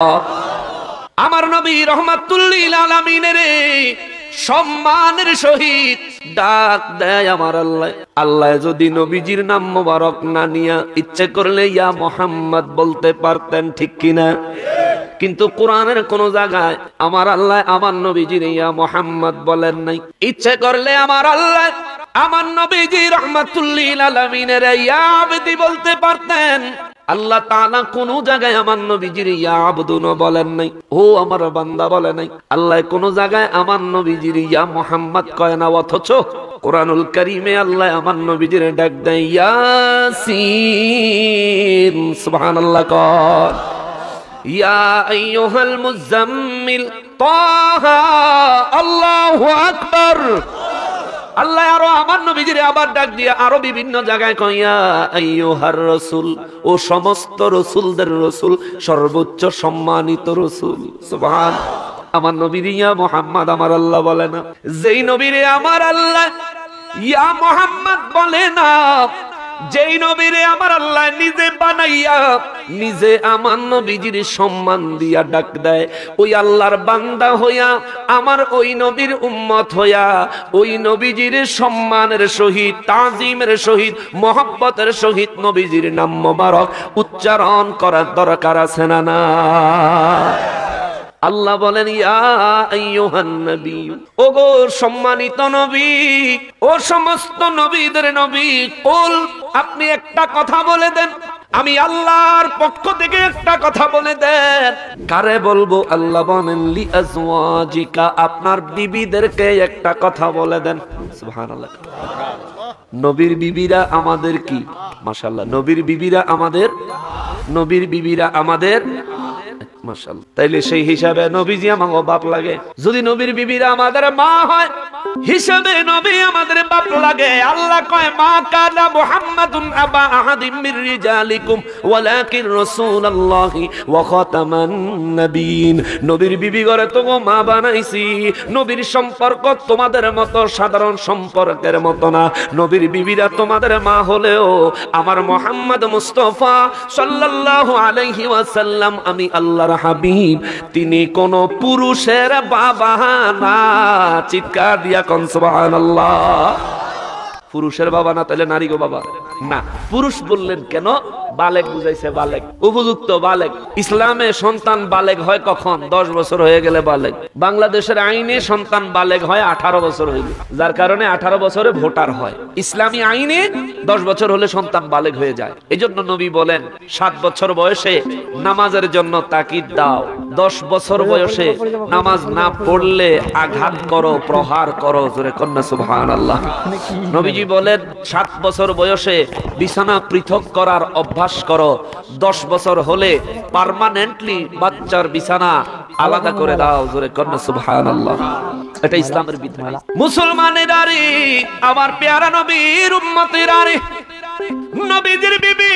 আমার নবী রহমাতুল লিল আলামিনের সম্মানের সহিত ডাক দেয় আমার আল্লাহ। আল্লাহ যদি নবীজির নাম মোবারক না নিয়া ইচ্ছে করলে ইয়া মুহাম্মদ বলতে পারতেন, ঠিক কিনা? কিন্তু কোরআনের কোন জায়গায় আমার আল্লাহ আমার নবীজির ইয়া মুহাম্মদ বলেন নাই। ইচ্ছে করলে আমার আল্লাহ আমার নবীজি রহমাতুল লিল আলামিনের ইয়া আবদি বলতে পারতেন। আল্লাহ তাআলা কোন জায়গায় আমার নবীজির ইয়া আবদুন বলেন নাই, ও আমার বান্দা বলে নাই। আল্লাহ কোন জায়গায় আমার নবীজির ইয়া মুহাম্মদ কয় না, অথচ কোরআনুল কারীমে আল্লাহ আমার নবীজির ডাক দেয় ইয়াসিন। সুবহানাল্লাহ। কর ইয়া আইয়ুহাল মুজাম্মিল তাহা। আল্লাহু আকবার। আল্লাহ আরো আমার নবীজিরে আবার ডাক দিয়া আরো বিভিন্ন জায়গায় কয় ইয়া আইয়ুহার রাসূল, ও সমস্ত রাসূলদের রাসূল, সর্বোচ্চ সম্মানিত রাসূল। সুবহান। আমার নবীর ইয়া মুহাম্মদ আমার আল্লাহ বলে না। যেই নবীরে আমার আল্লাহ ইয়া মুহাম্মদ বলে না, যেই নবীরে আমার আল্লাহ নিজে বানাইয়া নিজে আমার নবীজির সম্মান দিয়া ডাক দেয়, ওই আল্লাহর বান্দা হইয়া আমার ওই নবীর উম্মত হইয়া ওই নবীজির সম্মানের সহিত তাজিমের সহিত মহব্বতের সহিত নবীজির নাম মোবারক উচ্চারণ করার দরকার আছে না? না। আল্লাহ বলেন ইয়া আইয়ুহান নবী, ওগো সম্মানিত নবী, ও সমস্ত নবীদের নবী, কুল, আপনি একটা কথা বলে দেন, আমি আল্লাহর পক্ষ থেকে একটা কথা বলে দেন। কারে বলবো? আল্লাহ বলেন লি আজওয়াজিকা, আপনার বিবিদেরকে একটা কথা বলে দেন। সুবহানাল্লাহ। নবীর বিবিরা আমাদের কি? মাশাআল্লাহ। নবীর বিবিরা আমাদের, নবীর বিবিরা আমাদের মাশাআল্লাহ। তাইলে সেই হিসাবে নবীজি আমাকে বাপ লাগে। যদি নবীর বিবিরা আমাদের মা হয়, হিসাবে নবী আমাদের বাপ লাগে। আল্লাহ কয় মা কানা মুহাম্মাদুন আবা আহাদিম মির রিজালিকুম ওয়ালাকিন রাসূলুল্লাহি ওয়া খাতামান নবিয়্যিন। নবীর বিবি ঘরে তো মা বানাইছি। নবীর সম্পর্ক তোমাদের মতো সাধারণ সম্পর্কের মতো না। নবীর বিবিরা তোমাদের মা হলেও আমার মুহাম্মদ মুস্তাফা সাল্লাল্লাহু আলাইহি ওয়াসাল্লাম, আমি আল্লাহর হাবিব, তিনি কোন পুরুষের বাবা না। চিৎকার দিয়া কোন সুবহানাল্লাহ। পুরুষের বাবা না, তাহলে নারী গো বাবা না। পুরুষ বললেন কেন? বালেগ বুঝাইছে, বালেগ, উপযুক্ত বালেগ। ইসলামে সন্তান বালেগ হয় কখন? 10 বছর হয়ে গেলে বালেগ। বাংলাদেশের আইনে সন্তান বালেগ হয় 18 বছর হইলে, যার কারণে 18 বছরে ভোটার হয়। ইসলামী আইনে 10 বছর হলে সন্তান বালেগ হয়ে যায়। এজন্য নবী বলেন 7 বছর বয়সে নামাজের জন্য তাকিদ দাও, 10 বছর বয়সে নামাজ না পড়লে আঘাত করো, প্রহার করো। জোরে কন্যা সুবহানাল্লাহ। নবীজি বলেন 7 বছর বয়সে বিছানা পৃথক করার অভ্যাস করো, 10 বছর হলে পার্মানেন্টলি বাচ্চার বিছানা আলাদা করে দাও। জোরে কন্যা সুবহানাল্লাহ। এটা ইসলামের বিধান। মুসলমানের আরে, আমার পেয়ারা নবীর উম্মতের আরে, নবীজির বিবি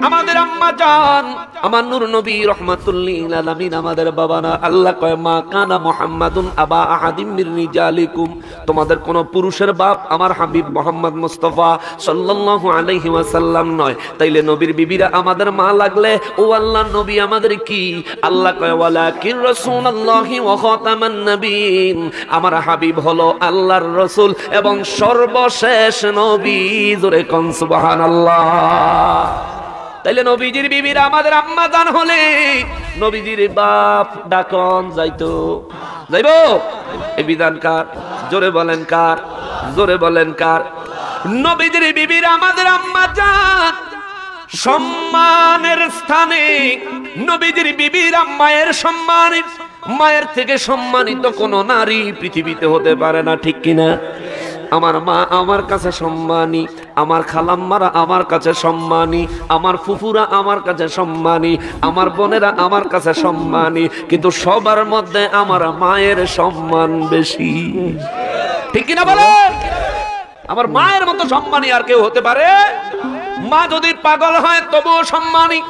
আমাদের আম্মা জান, আমার নূর নবী রাহমাতুল লিল আলামিন আমাদের বাবা না। আল্লাহ কয় মা কানা মুহাম্মাদুন আবা আহাদিম মির রিজালিকুম, তোমাদের কোন পুরুষের বাপ আমার হাবিব মুহাম্মদ মুস্তাফা সাল্লাল্লাহু আলাইহি ওয়াসাল্লাম নয়। তাইলে নবীর বিবিরা আমাদের মা লাগলে ও আল্লাহর নবী আমাদের কি? আল্লাহ কয় ওয়ালাকিন রাসূলুল্লাহি ওয়া খাতামান নবিয়্যিন, আমার হাবিব হলো আল্লাহর রাসূল এবং সর্বশেষ নবী। জোরে কোন সুবহানাল্লাহ। তাইলে নবীজির বিবিরা আমাদের আম্মা জান হলে নবীজির বাপ ডাকন যাইতো, যাইবো? এই বিধান কার? জোরে বলেন কার? জোরে বলেন কার? নবীজির বিবিরা আমাদের আম্মা জান। সম্মানের স্থানে নবীজির বিবিরা মায়ের সম্মানের, মায়ের থেকে সম্মানিত কোন নারী পৃথিবীতে হতে পারে না, ঠিক কিনা? আমার মা আমার কাছে সম্মানী, আমার খালাম্মারা আমার কাছে সম্মানী, আমার ফুফুরা আমার কাছে সম্মানী, আমার বোনেরা আমার কাছে সম্মানী, কিন্তু সবার মধ্যে আমার মায়ের সম্মান বেশি, ঠিক কিনা বলেন? আমার মায়ের মতো সম্মানী আর কেউ হতে পারে? মা যদি পাগল হয় তবুও সম্মানী।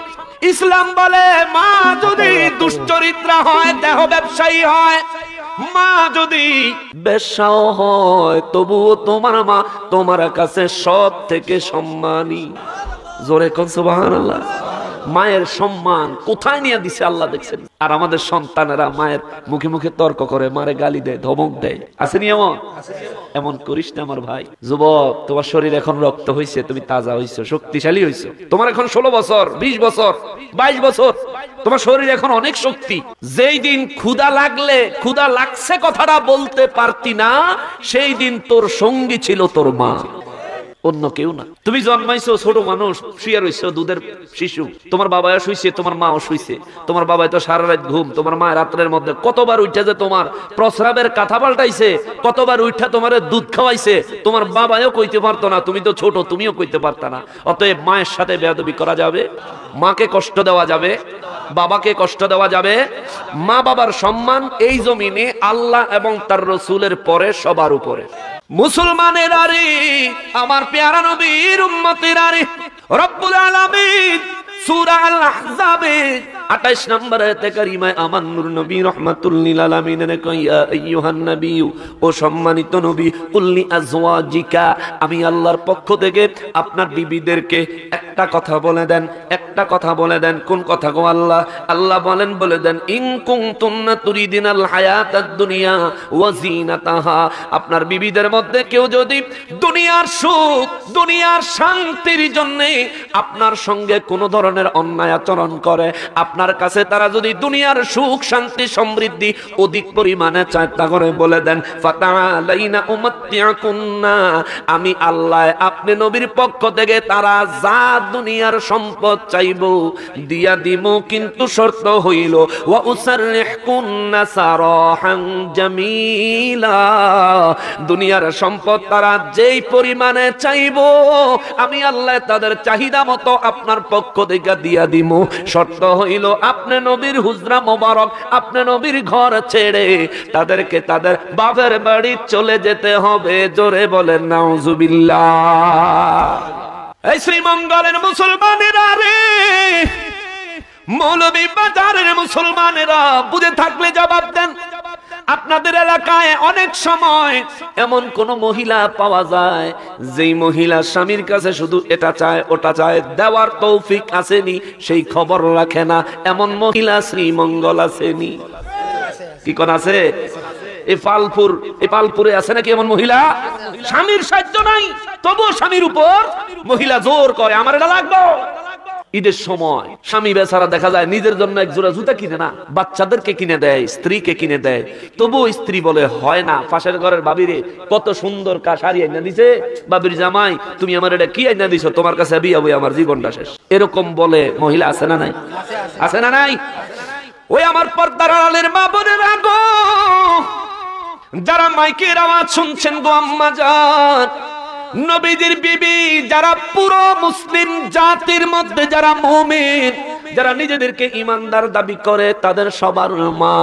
ইসলাম বলে মা যদি দুশ্চরিত্রা হয়, দেহ ব্যবসায়ী হয়, মা যদি বেশ্যাও হয়, তবুও তোমার মা তোমার কাছে সব থেকে সম্মানী। জোরে কোন সুবহানাল্লাহ। মায়ের সম্মান কোথায় নিয়ে দিছে আল্লাহ দেখছেন। আর আমাদের সন্তানেরা মায়ের মুখে মুখে তর্ক করে, মারে গালি দেয়, ধমক দেয়। আসেনি এমন? এমন করিস না আমার ভাই। যুবক, তোমার শরীর এখন রক্ত হইছে, তুমি তাজা হইছো, শক্তিশালী হইছো। তোমার এখন 16 বছর, 20 বছর, 22 বছর, তোমার শরীর এখন অনেক শক্তি। যেই দিন ক্ষুধা লাগলে ক্ষুধা লাগছে কথাটা বলতে পারতি না, সেই দিন তোর সঙ্গী ছিল তোর মা, অন্য কেউ না। তুমি জন্মাইছো ছোট মানুষ, শুয়ে রইছো দুধের শিশু, তোমার বাবাও শুইছে, তোমার মাও শুইছে। তোমার বাবাই তো সারা রাত ঘুম, তোমার মা রাত্রের মধ্যে কতবার উঠা যে তোমার প্রস্রাবের কাঁথা পাল্টাইছে, কতবার উঠা তোমার দুধ খাওয়াইছে। তোমার বাবাও কইতে পারতো না, তুমি তো ছোট, তুমিও কইতে পারতা না। অতএব মায়ের সাথে বেয়াদবি করা যাবে? মাকে কষ্ট দেওয়া যাবে? বাবাকে কষ্ট দেওয়া যাবে? মা বাবার সম্মান এই জমিনে আল্লাহ এবং তার রাসূলের পরে সবার উপরে। মুসলমানের আরে, আমার পেয়ারা নবীর উম্মতের আরে, রব্বুল আলামিন সূরা আল আহজাবে 28 নম্বর আয়াতে কারিমায় আমার নূর নবী রাহমাতুল লিল আলামিনের কয়, ইয়া আইয়ুহান নবী, ও সম্মানিত নবী, কুল্লি আজওয়াজিকা, আমি আল্লাহর পক্ষ থেকে আপনার বিবিদেরকে একটা কথা বলে দেন, একটা কথা বলে দেন। কোন কথা গো আল্লাহ? আল্লাহ বলে দেন, ইন কুনতুন্না তুরিদিনাল হায়াতাদ দুনিয়া ওয়া জিনাতাহা, আপনার বিবিদের মধ্যে কেউ যদি দুনিয়ার সুখ, দুনিয়ার শান্তির জন্য আপনার সঙ্গে কোন ধরনের অন্যায় আচরণ করে, আপনার কাছে তারা যদি দুনিয়ার সুখ, শান্তি, সমৃদ্ধি অধিক পরিমাণে চায়, তা করে বলে দেন, ফাতাআলাইনা উমাত্তিআকুন্না, আমি আল্লাহ আপনি নবীর পক্ষ থেকে তারা যা দুনিয়ার সম্পদ চাইবো দিয়া দিব, কিন্তু শর্ত হইল ওয়া উসাররিহকুন্না সারাহান জামিলা, দুনিয়ার সম্পদ তারা যেই পরিমাণে চাইবো আমি আল্লাহ তাদের চাহিদা মতো আপনার পক্ষ থেকে দিয়া দিব। শর্ত হইল আপনি নবীর হুজরা মোবারক, আপনি নবীর ঘর ছেড়ে তাদেরকে তাদের বাপের বাড়ি চলে যেতে হবে। জোরে বলেন নাউজুবিল্লাহ। এই শ্রীমঙ্গলের মুসলমানেরা রে, মৌলভী বাজারের মুসলমানেরা, বুঝে থাকলে জবাব দেন। আপনাদের এলাকায় অনেক সময় এমন কোন মহিলা পাওয়া যায় যেই মহিলা স্বামীর কাছে শুধু এটা চায় ওটা চায়, দেওয়ার তৌফিক আসেনি, সেই খবর রাখে না। এমন মহিলা শ্রীমঙ্গল আসেনি? কি কোন আছে? এই পালপুরে আছে নাকি এমন মহিলা? স্বামীর সাহায্য নাই, তবুও স্বামীর উপর মহিলা জোর করে, আমার এটা লাগবে। ঈদের সময় স্বামী বেচারা দেখা যায় নিজের জন্য এক জোড়া জুতা কিনে না, বাচ্চাদেরকে কিনে দেয়, স্ত্রীকে কিনে দেয়, তবুও স্ত্রী বলে হয় না। পাশের ঘরের বাবিরে কত সুন্দর শাড়ি আইনা দিছে, বাবির জামাই তুমি আমার এটা কি আইনা দিছো, তোমার কাছে বিয়া বই আমার জীবনটা শেষ, এরকম বলে মহিলা আছে না নাই? আছে না নাই? ওই আমার পর্দার আড়ালের মা বোনেরা গো, যারা মাইকের আওয়াজ শুনছেন গো আম্মা জান, নবীদের বিবি যারা পুরো মুসলিম জাতির মধ্যে যারা মুমিন, যারা নিজেদেরকে ইমানদার দাবি করে, তাদের সবার মা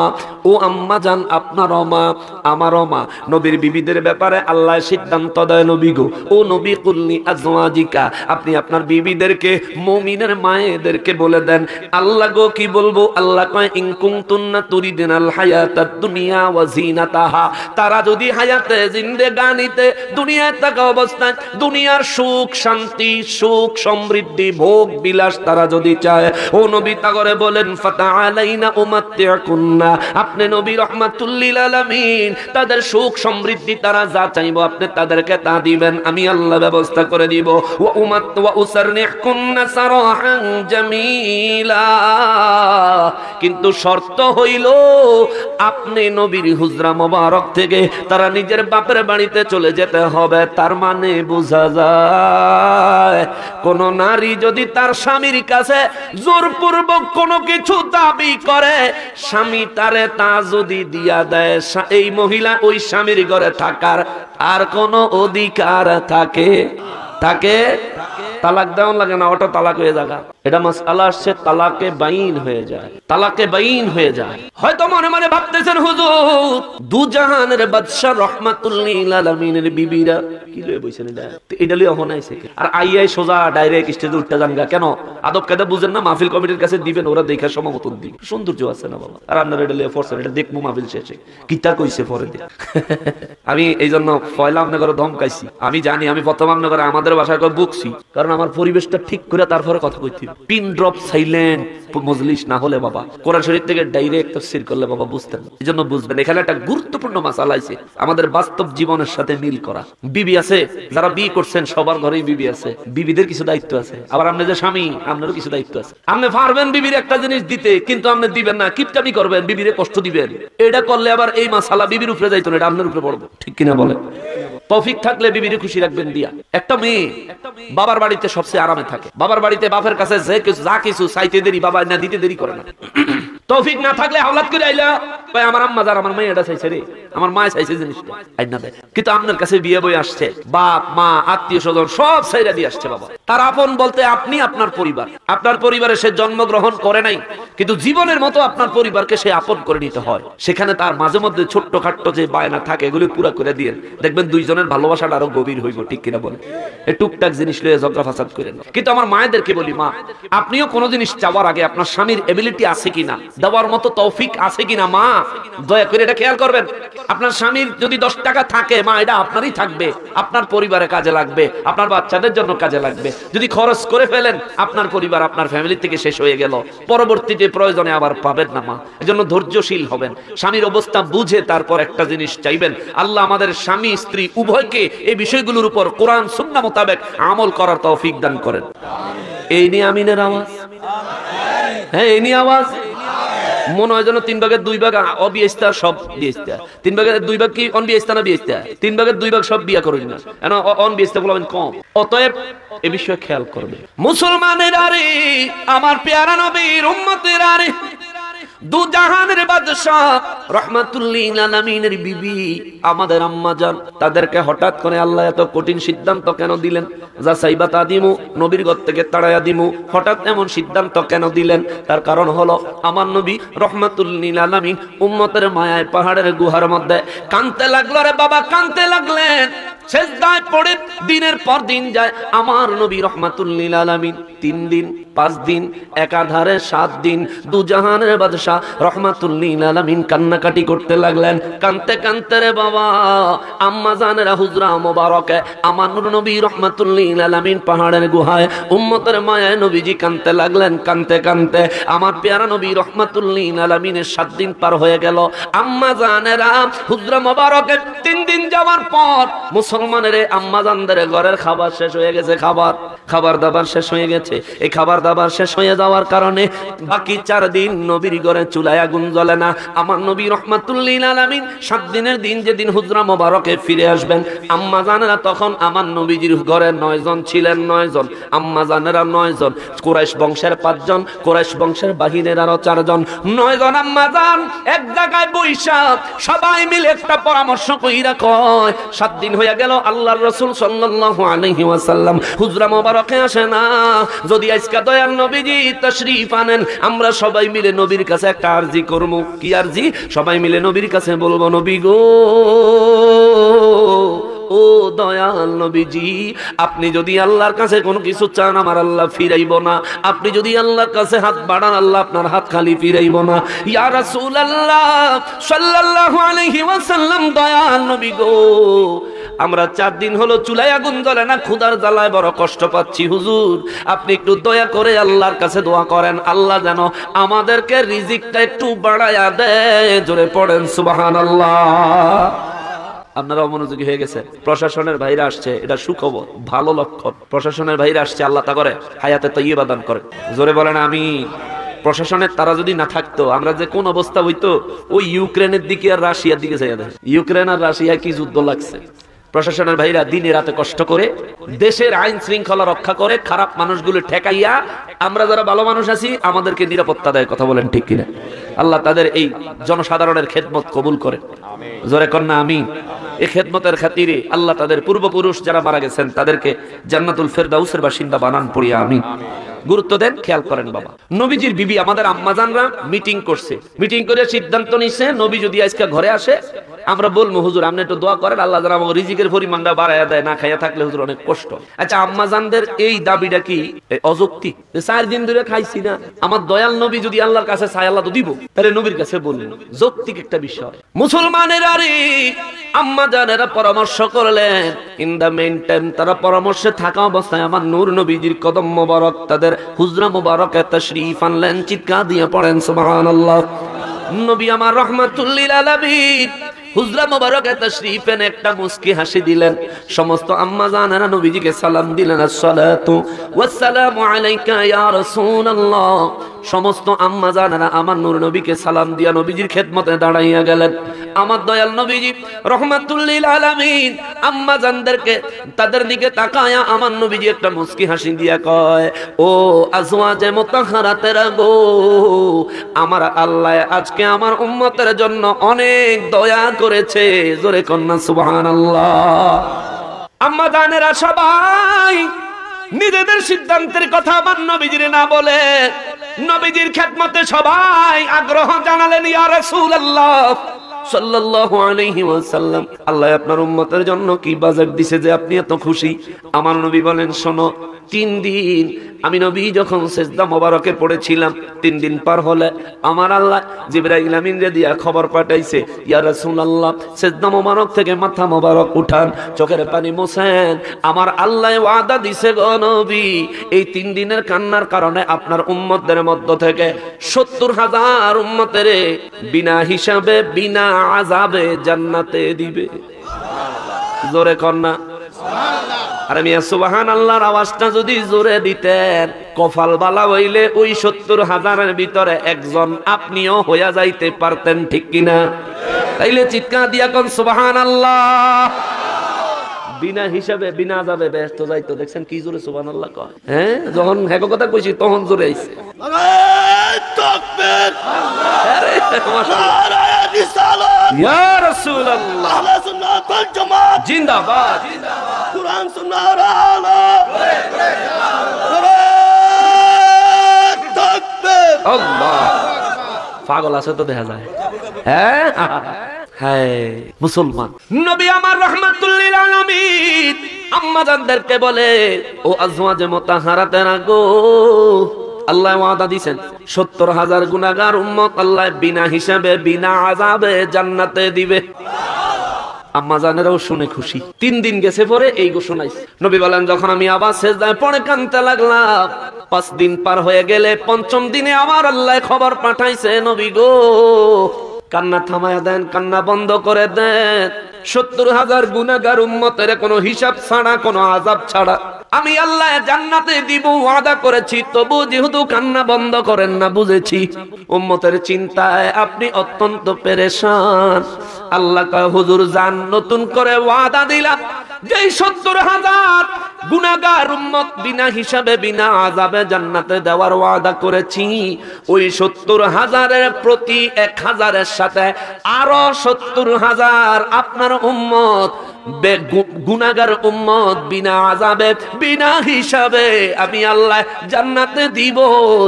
ও আম্মা জান, আপনারও মা আমারও মা। নবীর বিবিদের ব্যাপারে আল্লাহ সিদ্ধান্ত দেয়, নবী গো, ও নবী কুল্লি আজওয়াজিকা, আপনি আপনার বিবিদেরকে, মুমিনের মায়েদেরকে বলে দেন। আল্লাহ গো কি বলবো? আল্লাহ কয়, ইন কুনতুন্না তুরিদিনাল হায়াতাদ দুনিয়া ওয়া জিনাতাহা, তারা যদি হায়াতে জিন্দেগানিতে দুনিয়ায় থাকা অবস্থায় দুনিয়ার সুখ, শান্তি, সুখ, সমৃদ্ধি, ভোগ বিলাস তারা যদি চায়, ও নবী তা করে বলেন, ফাতাআলাইনা উমাত্তিআকুন্না, আপনি নবী রাহমাতুল লিল আলামিন তাদের সুখ সমৃদ্ধি তারা যা চাইবো আপনি তাদেরকে তা দিবেন, আমি আল্লাহ ব্যবস্থা করে দিব। ওয়া উসাররিহকুন্না সারাহান জামিলা, কিন্তু শর্ত হইল আপনি নবীর হুজরা মোবারক থেকে তারা নিজের বাপের বাড়িতে চলে যেতে হবে। তার মানে বোঝা যায় কোন নারী যদি তার স্বামীর কাছে জোরপূর্বক কোনো কিছু দাবি করে, স্বামী তারে তা যদি দিয়া দেয়, এই মহিলা ওই স্বামীর ঘরে থাকার আর কোনো অধিকার থাকে? তালাক দেওয়া লাগে না, ওটা তালাক হয়ে যায়। এটা মাসআলা আসছে, তালাকে বাইন হয়ে যায়, তালাকে বাইন হয়ে যায়। হয়তো মনে মনে ভাবতেছেন হুজুর, দুজাহানের বাদশা রাহমাতুল লিল আলামিনের বিবিরা কি লয়ে বইছেন, এটা লিয়ে হন আইছে আর আইয়াই সোজা ডাইরেক্ট স্টেজে উঠতে যান গা কেন? আদব কায়দা বুঝেন না? মাহফিল কমিটির কাছে দিবেন, ওরা দেখার সমমতন দিবে, সৌন্দর্য আছে না বাবা। আর আপনারা এটা লিয়ে ফরছেন, এটা দেখবো মাহফিল শেষে কিতা কইছে পরে দেখ। আমি এই জন্য পয়লা আপনাদের ধমকাইছি, আমি জানি, আমি প্রথম আপনাদের আমাদের বাসায় বকছি, কারণ আমার পরিবেশটা ঠিক করে তারপরে কথা কইতে পিন ড্রপ সাইলেন্ট মজলিস না হলে বাবা কোরআন শরীফ থেকে ডাইরেক্ট তাফসীর করলে বাবা বুঝতেন এজন্য বুঝবেন এখানে একটা গুরুত্বপূর্ণ মাসালা আছে আমাদের বাস্তব জীবনের সাথে মিল করা বিবি আছে যারা বিয়ে করছেন সবার ঘরেই বিবি আছে বিবিদের কিছু দায়িত্ব আছে আবার আপনি যে স্বামী আপনারও কিছু দায়িত্ব আছে আপনি পারবেন বিবির একটা জিনিস দিতে কিন্তু আপনি দিবেন না কিপটামি করবেন বিবিরে কষ্ট দিবেন এটা করলে আবার এই মাসালা বিবির উপরে যাইতো না এটা আপনার উপরে পড়বে ঠিক কিনা বলে তৌফিক থাকলে বিবিরে খুশি রাখবেন দিয়া একটা মেয়ে বাবার বাড়িতে সবচেয়ে আরামে থাকে বাবার বাড়িতে বাপের কাছে যা কিছু চাইতে দেরি বাবা না দিতে দেরি করে না তৌফিক না থাকলে হাওলাত করে আইলা ভাই আমার আম্মা যার আমার মেয়ে এটা চাইছে রে আমার মা চাইছে জিনিসটা আইনা দেয় কিন্তু আপনার কাছে বিয়ে বই আসছে বাপ মা আত্মীয় স্বজন সব ছাইরা দিয়ে আসছে বাবা তার আপন বলতে আপনি আপনার পরিবারে সে জন্মগ্রহণ করে নাই কিন্তু জীবনের মতো আপনার পরিবারকে সে আপন করে নিতে হয় সেখানে তার মাঝে মধ্যে ছোট্ট খাট্ট যে বায়না থাকে এগুলি পুরো করে দিয়ে দেখবেন দুইজনের ভালোবাসাটা আরো গভীর হইব ঠিক কিনা বলে এই টুকটাক জিনিস লয়ে ঝগড়া ফাসাদ করেন কিন্তু আমার মায়েদেরকে বলি মা আপনিও কোনো জিনিস চাওয়ার আগে আপনার স্বামীর এবিলিটি আছে কিনা দেওয়ার মতো তৌফিক আছে কিনা মা দয়া করে এটা খেয়াল করবেন আপনার স্বামীর যদি 10 টাকা থাকে মা এটা আপনারই থাকবে আপনার পরিবারে কাজে লাগবে আপনার বাচ্চাদের জন্য কাজে লাগবে যদি খরচ করে ফেলেন আপনার পরিবার আপনার ফ্যামিলি থেকে শেষ হয়ে গেল পরবর্তীতে প্রয়োজনে আবার পাবেন না মা এজন্য ধৈর্যশীল হবেন স্বামীর অবস্থা বুঝে তারপর একটা জিনিস চাইবেন আল্লাহ আমাদের স্বামী স্ত্রী উভয়কে এই বিষয়গুলোর উপর কোরআন সুন্নাহ মোতাবেক আমল করার তৌফিক দান করেন এই নিয়ে আমিনের আওয়াজ হ্যাঁ এই নিয়ে আওয়াজ মনে হয় যেন 3/2 ভাগ অবিয়েস্তা সব বিয়েস্তা 3/2 ভাগ কি অনবিয়েস্তা না বিয়েস্তা 3/2 ভাগ সব বিয়া করেন না কেন অনবিয়েস্তা বলবেন কম অতএব এই বিষয়ে খেয়াল করবে মুসলমানেরা রে আমার পেয়ারা নবীর উম্মতেরা রে দু জাহানের বাদশা রাহমাতুল লিল আলামিনের বিবি আমাদের আম্মা জান তাদেরকে হঠাৎ করে আল্লাহ এত কঠিন সিদ্ধান্ত কেন দিলেন যা সাইবা তা দিমু নবীর ঘর থেকে তাড়াইয়া দিমু হঠাৎ এমন সিদ্ধান্ত কেন দিলেন তার কারণ হলো আমার নবী রাহমাতুল লিল আলামিন উম্মতের মায়ায় পাহাড়ের গুহার মধ্যে কাঁদতে লাগলো রে বাবা কাঁদতে লাগলেন সেজদায় পড়ে দিনের পর দিন যায় আমার নবী রাহমাতুল লিল আলামিন 3 দিন 5 দিন একাধারে 7 দিন দু জাহানের বাদশা রাহমাতুল লিল আলামিন কান্নাকাটি করতে লাগলেন কাঁদতে কাঁদতে রে বাবা আম্মা জানেরা হুজরা মোবারকে আমার নবী রাহমাতুল লিল আলামিন পাহাড়ের গুহায় উম্মতের মায়ায় নবীজি কাঁদতে লাগলেন কাঁদতে কাঁদতে আমার পেয়ারা নবী রাহমাতুল লিল আলামিনের 7 দিন পার হয়ে গেল আম্মা জানেরা হুজরা মোবারকে 3 দিন যাওয়ার পর মুসলমানের আম্মা জানদের ঘরের খাবার শেষ হয়ে গেছে খাবার দাবার শেষ হয়ে গেছে এই খাবার দাবার শেষ হয়ে যাওয়ার কারণে বাকি 4 দিন নবীর ঘরে চুলায় আগুন জ্বলে না আমার নবী রাহমাতুল লিল আলামিন 7 দিনের দিন যেদিন হুজরা মোবারকে ফিরে আসবেন আম্মা জানেরা তখন আমার নবীজির ঘরে 9 জন ছিলেন 9 জন আম্মা জানেরা 9 জন কুরাইশ বংশের 5 জন কুরাইশ বংশের বাহিরের আরো 4 জন 9 জন আম্মা জান এক জায়গায় বৈশা সবাই মিলে একটা পরামর্শ কইরা কয় 7 দিন হয়ে গেল আল্লাহর রাসূল সাল্লাল্লাহু আলাইহি ওয়াসাল্লাম হুজরা মোবারকে আসে না যদি আজকে দয়ার নবীজি তাশরীফ আনেন আমরা সবাই মিলে নবীর কাছে একটা আরজি করব কি আরজি সবাই মিলে নবীর কাছে বলবো নবী গো ও দয়াল নবীজি আপনি যদি আল্লাহর কাছে কোনো কিছু চান আমার আল্লাহ ফিরাইব না আপনি যদি আল্লাহর কাছে হাত বাড়ান আল্লাহ আপনার হাত খালি ফিরাইব না ইয়া রাসূলুল্লাহ সাল্লাল্লাহু আলাইহি ওয়াসাল্লাম দয়াল নবী গো আমরা 4 দিন হলো চুলায় আগুন জ্বলে না ক্ষুধার জ্বালায় বড় কষ্ট পাচ্ছি হুজুর আপনি একটু দয়া করে আল্লাহর কাছে দোয়া করেন আল্লাহ যেন আমাদেরকে রিজিকটা একটু বাড়ায়া দেয় জোরে পড়েন সুবহানাল্লাহ আপনারা মনোযোগী হয়ে গেছে প্রশাসনের ভাইরা আসছে এটা সুখবর ভালো লক্ষণ প্রশাসনের ভাইরা আসছে আল্লাহ তা করে হায়াতে তাইয়্যিবা দান করে জোরে বলেন আমিন প্রশাসনের তারা যদি না থাকতো আমরা যে কোন অবস্থা হইতো ওই ইউক্রেনের দিকে আর রাশিয়ার দিকে যাইয়া দেয় ইউক্রেন আর রাশিয়া কি যুদ্ধ লাগছে প্রশাসনের ভাইরা দিনে রাতে কষ্ট করে দেশের আইন শৃঙ্খলা রক্ষা করে খারাপ মানুষগুলো ঠেকাইয়া আমরা যারা ভালো মানুষ আছি আমাদেরকে নিরাপত্তা দেয় কথা বলেন ঠিক কিনা আল্লাহ তাদের এই জনসাধারণের খেদমত কবুল করে জোরে কন্যা আমিন এই খেদমতের খাতিরে আল্লাহ তাদের পূর্বপুরুষ যারা মারা গেছেন তাদেরকে জান্নাতুল ফেরদাউসের বাসিন্দা বানান পড়িয়া আমিন গুরুত্ব দেন খেয়াল করেন বাবা নবীজির বিবি আমাদের আম্মাজানরা মিটিং করছে মিটিং করে সিদ্ধান্ত নিছে নবী যদি আজকে ঘরে আসে আমরা বলবো হুজুর আপনি একটু দোয়া করেন আল্লাহ যেন আমাকে রিজিকের পরিমাণটা বাড়াইয়া দেয়, না খাইয়া থাকলে হুজুর অনেক কষ্ট। আচ্ছা আম্মা জানদের এই দাবিটা কি অযৌক্তিক? 4 দিন ধরে খাইছি না, আমার দয়াল নবী যদি আল্লাহর কাছে চাই আল্লাহ তো দিব, তাহলে নবীর কাছে বলুন, যৌক্তিক একটা বিষয়। মুসলমানেরা রে, আম্মা জানেরা পরামর্শ করলেন, ইন দা মেইন টাইম তারা পরামর্শে থাকা অবস্থায় আমার নূর নবীজির কদম মোবারক তাদের হুজরা মোবারকে তাশরীফ আনলেন। চিৎকার দিয়ে পড়েন সুবহানাল্লাহ। নবী আমার রাহমাতুল লিল আলামিন হুজরা মোবারকে তাশরীফ এনে একটা মুস্কি হাসি দিলেন। সমস্ত আম্মা জানেরা নবীজিকে সালাম দিলেন, আসসালাতু ওয়াসসালামু আলাইকা ইয়া রাসূলুল্লাহ। সমস্ত আম্মা জানেরা আমার নূর নবীকে সালাম দিয়া নবীজির খেদমতে দাঁড়াইয়া গেলেন। আমার দয়াল নবীজি রাহমাতুল লিল আলামিন আম্মা জানদেরকে তাদের দিকে তাকায়া আমার নবীজি একটা মুস্কি হাসি দিয়া কয়, ও আজওয়াজে মুতাহহারাতেরা গো, আমার আল্লাহ আজকে আমার উম্মতের জন্য অনেক দয়া করেছে। জোরে কন্যা সুবহানাল্লাহ। আম্মা জানেরা সবাই নিজেদের সিদ্ধান্তের কথা আমার নবীজির না বলে নবীজির খেদমতে সবাই আগ্রহ জানালেন, ইয়া রাসূলুল্লাহ সাল্লাল্লাহু আলাইহি ওয়াসাল্লাম, আল্লাহ আপনার উম্মতের জন্য কি বাজেট দিয়েছে যে আপনি এত খুশি? আমার নবী বলেন, শোনো, 3 দিন আমি নবী যখন সেজদা মোবারকে পড়েছিলাম, 3 দিন পার হলে আমার আল্লাহ জিবরাইল আমিন রে দিয়া খবর পাঠাইছে, ইয়া রাসূলুল্লাহ সেজদা মোবারক থেকে মাথা মোবারক উঠান, চোখের পানি মোছেন। আমার আল্লাহ ওয়াদা দিছে গো নবী, এই 3 দিনের কান্নার কারণে আপনার উম্মতদের মধ্য থেকে 70,000 উম্মতের বিনা হিসাবে বিনা আযাবে জান্নাতে দিবে। জোরে কন্যা সুবহানাল্লাহ। আরে মিয়া সুবহানাল্লাহর আওয়াজটা যদি জোরে দিতেন, কপাল বালা হইলে ওই 70,000-এর ভিতরে একজন আপনিও হইয়া যাইতে পারতেন, ঠিক কিনা? তাইলে চিৎকার দিয়া কোন সুবহানাল্লাহ। বিনা হিসাবে বিনা যাবে ব্যস্ত যাইতো, দেখছেন কি জোরে সুবহানাল্লাহ কয়। হ্যাঁ, যখন হেক কথা কইছি তখন জোরে আইছে। আল্লাহু তাকবীর, আরে মাশাআল্লাহ, ইয়া রাসূলুল্লাহ, আহলে সুন্নাত ওয়াল জামাত জিন্দাবাদ, জিন্দাবাদ, কুরআন সুন্নাহর আলো, তাকবীর, আল্লাহ। পাগল আছে তো দেখা যায়। হ্যাঁ হ্যাঁ, মুসলমান নবী আমার রাহমাতুল লিল আলামিন আম্মা জানদেরকে বলে, ও আজওয়াজে মুতাহহারাতেরা গো, আল্লাহ ওয়াদা দিবেন 70,000 গুনাহগার উম্মত আল্লাহ বিনা হিসাবে বিনা আযাবে জান্নাতে দিবে। আম্মা জানেরাও শুনে খুশি। 3 দিন গেছে পরে এই ঘোষণাইছে। নবী বলেন, যখন আমি আবার সিজদায় পড়ে কাঁদতে লাগলাম, 5 দিন পার হয়ে গেলে 5ম দিনে আমার আল্লাহ খবর পাঠাইছে, নবী গো কান্না থামায়া দেন, কান্না বন্ধ করে দেন। 70,000 গুনাহগার উম্মতের কোনো হিসাব ছাড়া, কোনো আযাব ছাড়া আমি আল্লাহ জান্নাতে দিব ওয়াদা করেছি, তবু যেহেতু কান্না বন্ধ করেন না, বুঝেছি উম্মতের চিন্তায় আপনি অত্যন্ত পেরেশান। আল্লাহ কয়, হুজুর জান, নতুন করে ওয়াদা দিলাম যেই 70,000 গুনাহগার উম্মত বিনা হিসাবে বিনা আযাবে জান্নাতে দেওয়ার ওয়াদা করেছি, ওই 70,000-এর প্রতি 1,000-এর সাথে আরো 70,000 আপনার উম্মত গুনাহগার উম্মত বিনা আযাবে বিনা হিসাবে আমি আল্লাহ জান্নাতে দিব।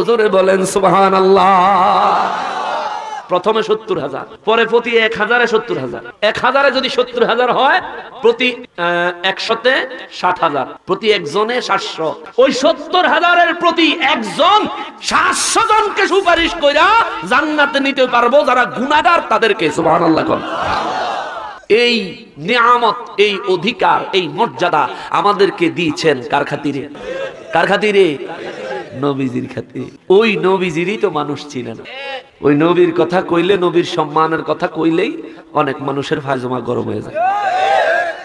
জোরে বলেন সুবহানাল্লাহ। প্রথমে 70,000, পরে প্রতি 1,000-এ 70,000, 1,000-এ যদি 70,000 হয়, প্রতি 100-তে 60,000, প্রতি একজনে 700। ওই 70,000-এর প্রতি একজন 700 জনকে সুপারিশ কইরা জান্নাতে নিতে পারবো যারা গুনাহগার, তাদেরকে। সুবহানাল্লাহ। এই নিয়ামত, এই অধিকার, এই মর্যাদা আমাদেরকে দিয়েছেন কার খাতিরে? কার খাতিরে? নবীজির খাতিরে। ওই নবীজিরই তো মানুষ ছিলেন। ওই নবীর কথা কইলে, নবীর সম্মানের কথা কইলেই অনেক মানুষের ফায়জমা গরম হয়ে যায়।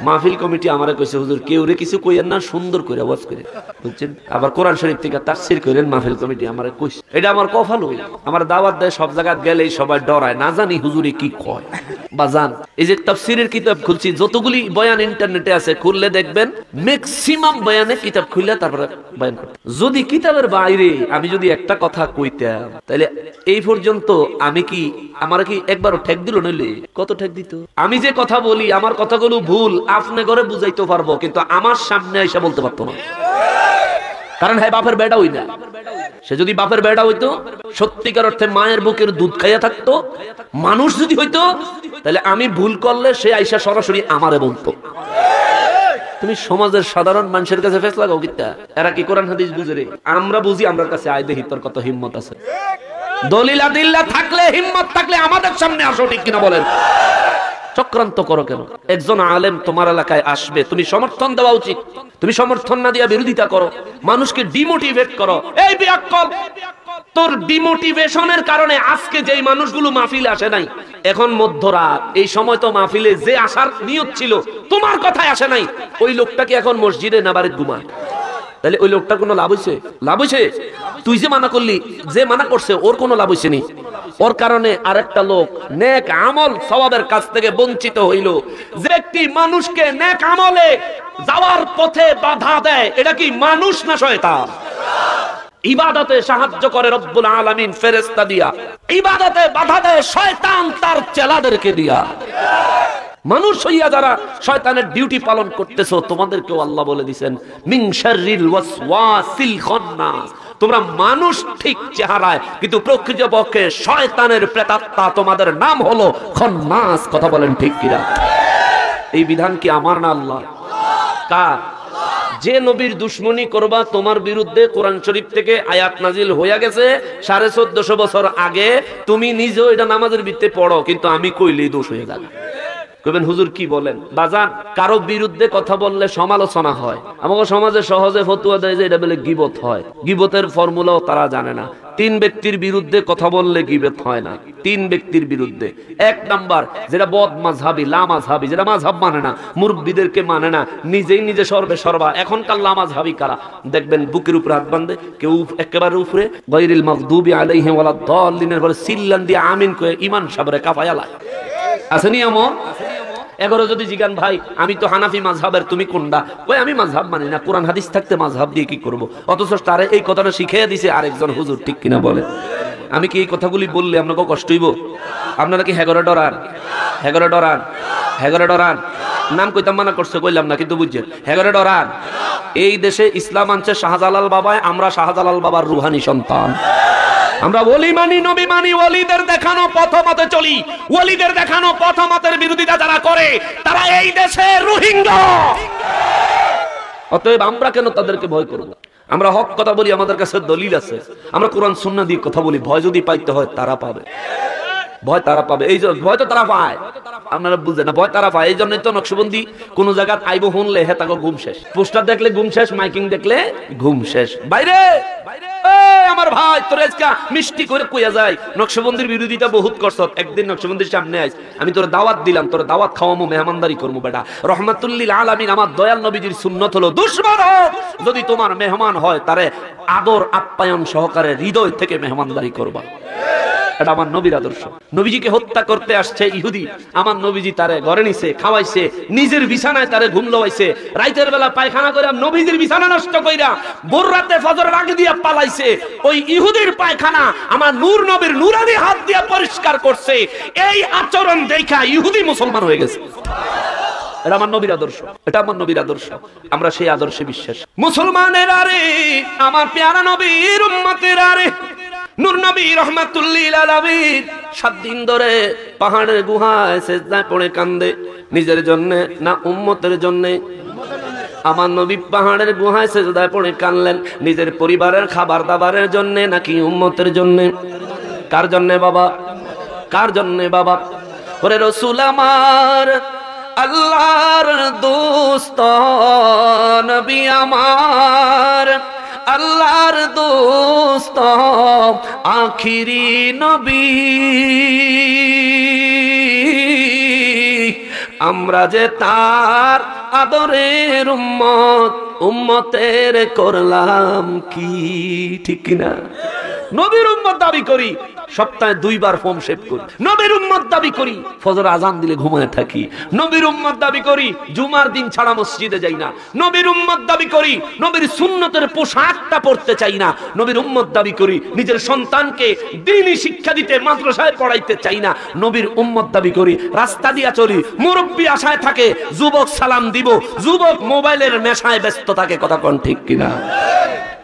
মাহফিল কমিটি আমারে কইছে, হুজুর কেউ রে কিছু কইয়েন না, সুন্দর করে আওয়াজ করে বুঝছেন। আবার কোরআন শরীফ থেকে তাফসীর করেন মাহফিল কমিটি আমারে কইছে। এটা আমার কফাল হই। আমার দাওয়াত দেয়, সব জায়গা গেলেই সবাই ডরায়, না জানি হুজুরে কি কয়। বাজান, এই যে তাফসীরের কিতাব খুলছি, যতগুলি বয়ান ইন্টারনেটে আছে, খুললে দেখবেন ম্যাক্সিমাম বয়ানে কিতাব খুললে তারপরে বয়ান করতে। যদি কিতাবের বাইরে আমি যদি একটা কথা কইতাম, তাহলে এই পর্যন্ত আমি কি, আমার কি একবারও ঠেক দিল? নইলে কত ঠেক দিত। আমি যে কথা বলি, আমার কথাগুলো ভুল, আপনি ঘরে বুঝাইতে পারবো, কিন্তু আমার সামনে এসে বলতে পারতো না, কারণ হ্যাঁ বাপের বেটা হই না। সে যদি বাপের বেড়া হইতো, সত্যিকার অর্থে মায়ের বুকের দুধ খাইয়া থাকতো, মানুষ যদি হইতো, তাহলে আমি ভুল করলে সে আইসা সরাসরি আমারে বলতো। তুমি সমাজের সাধারণ মানুষের কাছে ফেস লাগাও কিতা? এরা কি কোরআন হাদিস বুঝে রে? আমরা বুঝি, আমরা কাছে আয় দেখি তোর কত হিম্মত আছে। দলিল আদিল্লাহ থাকলে, হিম্মত থাকলে আমাদের সামনে আসো, ঠিক কিনা বলেন? চক্রান্ত করো কেন? একজন আলেম তোমার এলাকায় আসবে, তুমি সমর্থন দেওয়া উচিত। তুমি সমর্থন না দিয়া বিরোধিতা করো, মানুষকে ডিমোটিভেট করো। এই বিয়াক্কল, তোর ডিমোটিভেশনের কারণে আজকে যেই মানুষগুলো মাহফিলে আসে নাই, এখন মধ্যরাত, এই সময় তো মাহফিলে যে আসার নিয়ত ছিল, তোমার কথায় আসে নাই, ওই লোকটা কি এখন মসজিদে না বাড়িতে ঘুমায়? তাহলে ওই লোকটার কোনো লাভ হইছে? লাভ হইছে? তুই যে মানা করলি, যে মানা করছে ওর কোনো লাভ হইছে নি। ওর কারণে আরেকটা লোক নেক আমল সওয়াবের কাছ থেকে বঞ্চিত হইল। যে ব্যক্তি মানুষকে নেক আমলে যাওয়ার পথে বাধা দেয়, এটা কি মানুষ না শয়তান? ইবাদতে সাহায্য করে রব্বুল আলামিন ফেরেশতা দিয়া, ইবাদতে বাধা দেয় শয়তান তার চেলাদেরকে দিয়া। মানুষ হইয়া যারা শয়তানের ডিউটি পালন করতেছো, তোমাদেরকেও আল্লাহ বলে দিবেন মিন শাররিল ওয়াসওয়াসিল খান্নাস। তোমরা মানুষ ঠিক চেহারায়, কিন্তু প্রকৃতপক্ষে শয়তানের প্রেতাত্মা, তোমাদের নাম হলো খান্নাস। কথা বলেন ঠিক কিনা? এই বিধান কি আমার না আল্লাহ? কার? যে নবীর দুশ্মনী করবা, তোমার বিরুদ্ধে কোরআন শরীফ থেকে আয়াত নাজিল হইয়া গেছে 1450 বছর আগে। তুমি নিজেও এটা নামাজের ভিত্তিতে পড়ো, কিন্তু আমি কইলেই দোষ হয়ে যাবে। কইবেন হুজুর কি বলেন? বাজান, কারো বিরুদ্ধে কথা বললে সমালোচনা হয়। আমাদের সমাজে সহজে ফতোয়া দেয় যে এটা বলে গীবত হয়। গীবতের ফর্মুলাও তারা জানে না। 3 ব্যক্তির বিরুদ্ধে কথা বললে গীবত হয় না। 3 ব্যক্তির বিরুদ্ধে। 1 নাম্বার, যেটা বদ মাযহাবী, লা মাযহাবী, যেটা মাযহাব মানে না, মুরব্বিদেরকে মানে না, নিজেই নিজে সর্বে সর্বা। এখনকার লা মাযহাবী কারা? দেখবেন বুকের উপরে হাত বাঁধে, কেউ একেবারে উপরে গায়রিল মাগদুবি আলাইহিম ওয়ালাদ দাল্লিনের পরে সিল্লান দিয়ে আমিন কয়ে ইমান সাবরে কাফায়ালা। আসেনি আমর? এগারো যদি জিগান ভাই আমি তো হানাফি মাযহাবের, তুমি কোনটা? কই আমি মাযহাব মানি না, কোরআন হাদিস থাকতে মাযহাব দিয়ে কি করব? অথচ তারে এই কথাটা শিখিয়ে দিছে আরেকজন হুজুর, ঠিক কিনা বলে? আমি কি এই কথাগুলি বললে আপনাকে কষ্ট হইব? আপনারা কি হেগরে ডরান? হেগরে ডরান? হেগরে ডরান? নাম কইতাম মানা করছে, কইলাম না, কিন্তু বুঝছেন হেগরে ডরান। এই দেশে ইসলাম আনছে শাহজালাল বাবায়, আমরা শাহজালাল বাবার রুহানি সন্তান। আমরা ওলি মানি, নবী মানি, ওলিদের দেখানো পথ মতে চলি। ওলিদের দেখানো পথ মতের বিরোধিতা যারা করে, তারা এই দেশে রোহিঙ্গা। অতএব আমরা কেন তাদেরকে ভয় করব? আমরা হক কথা বলি, আমাদের কাছে দলিল আছে। আমরা কোরআন সুন্নাহ দিয়ে কথা বলি। ভয় যদি পাইতে হয়, তারা পাবে। ভয় তারা পাবে। এই ভয় তো তারা পায়, আপনারা বুঝেন না? ভয় তারা পায়। এই জন্যই তো নকশবন্দি কোন জায়গায় আইব শুনলে হে তাকে ঘুম শেষ, পোস্টার দেখলে ঘুম শেষ, মাইকিং দেখলে ঘুম শেষ। বাইরে আমার ভাই, তোর আজকে মিষ্টি করে কইয়া যায় নকশবন্দির বিরোধিতা বহুত করছ। একদিন নকশবন্দির সামনে আইস, আমি তোর দাওয়াত দিলাম, তোর দাওয়াত খাওয়ামো, মেহমানদারি করবো। বেটা, রহমাতুল্লিল আলামিন আমার দয়াল নবীজির সুন্নত হলো দুশমন যদি তোমার মেহমান হয়, তারে আদর আপ্যায়ন সহকারে হৃদয় থেকে মেহমানদারি করবা। এটা আমার নবীর আদর্শ। নবীজিকে হত্যা করতে আসছে ইহুদি, আমার নবীজি তারে ঘরে নিছে, খাওয়াইছে, নিজের বিছানায় তারে ঘুম লওয়াইছে, রাতের বেলা পায়খানা করে নবীজির বিছানা নষ্ট কইরা ভোর রাতে ফজরের আগে দিয়া পালাইছে। ওই ইহুদির পায়খানা আমার নূর নবীর নূরানি হাত দিয়া পরিষ্কার করছে। এই আচরণ দেখা ইহুদি মুসলমান হয়ে গেছে। এটা আমার নবীর আদর্শ, এটা আমার নবীর আদর্শ। আমরা সেই আদর্শে বিশ্বাস। মুসলমানের আরে, আমার প্যারা নবীর উম্মতের আরে, নূর নবী রহমাতুল্লিল আলামিন 7 দিন ধরে পাহাড়ের গুহায় সিজদায় পড়ে কান্দে। নিজের জন্য না উম্মতের জন্য? আমার নবী পাহাড়ের গুহায় সিজদায় পড়ে কানলেন নিজের পরিবারের খাবার দাবারের জন্য নাকি উম্মতের জন্য? কার জন্য বাবা? কার জন্য বাবা? ওরে রাসূল আমার, আল্লাহর দোস্ত নবী আমার, আল্লাহর দোস্ত আখিরি নবী, আমরা যে তার আদরের উম্মত, উম্মতের করলাম কি? ঠিক না? নবীর উম্মত দাবি করি, সপ্তাহে 2 বার ফোম শেভ করি। নবীর উম্মত দাবি করি, ফজর আজান দিলে ঘুমায় থাকি। নবীর উম্মত দাবি করি, জুমার দিন ছাড়া মসজিদে যাই না। নবীর উম্মত দাবি করি, নবীর সুন্নতের পোশাকটা পরতে চাই না। নবীর উম্মত দাবি করি, নিজের সন্তানকে দ্বীনি শিক্ষা দিতে মাদ্রাসায় পড়াইতে চাই না। নবীর উম্মত দাবি করি, রাস্তা দিয়া চলি, মুরব্বী আশায় থাকে, যুবক সালাম দিব, যুবক মোবাইলের নেশায় ব্যস্ত থাকে। কথা কোন ঠিক কিনা?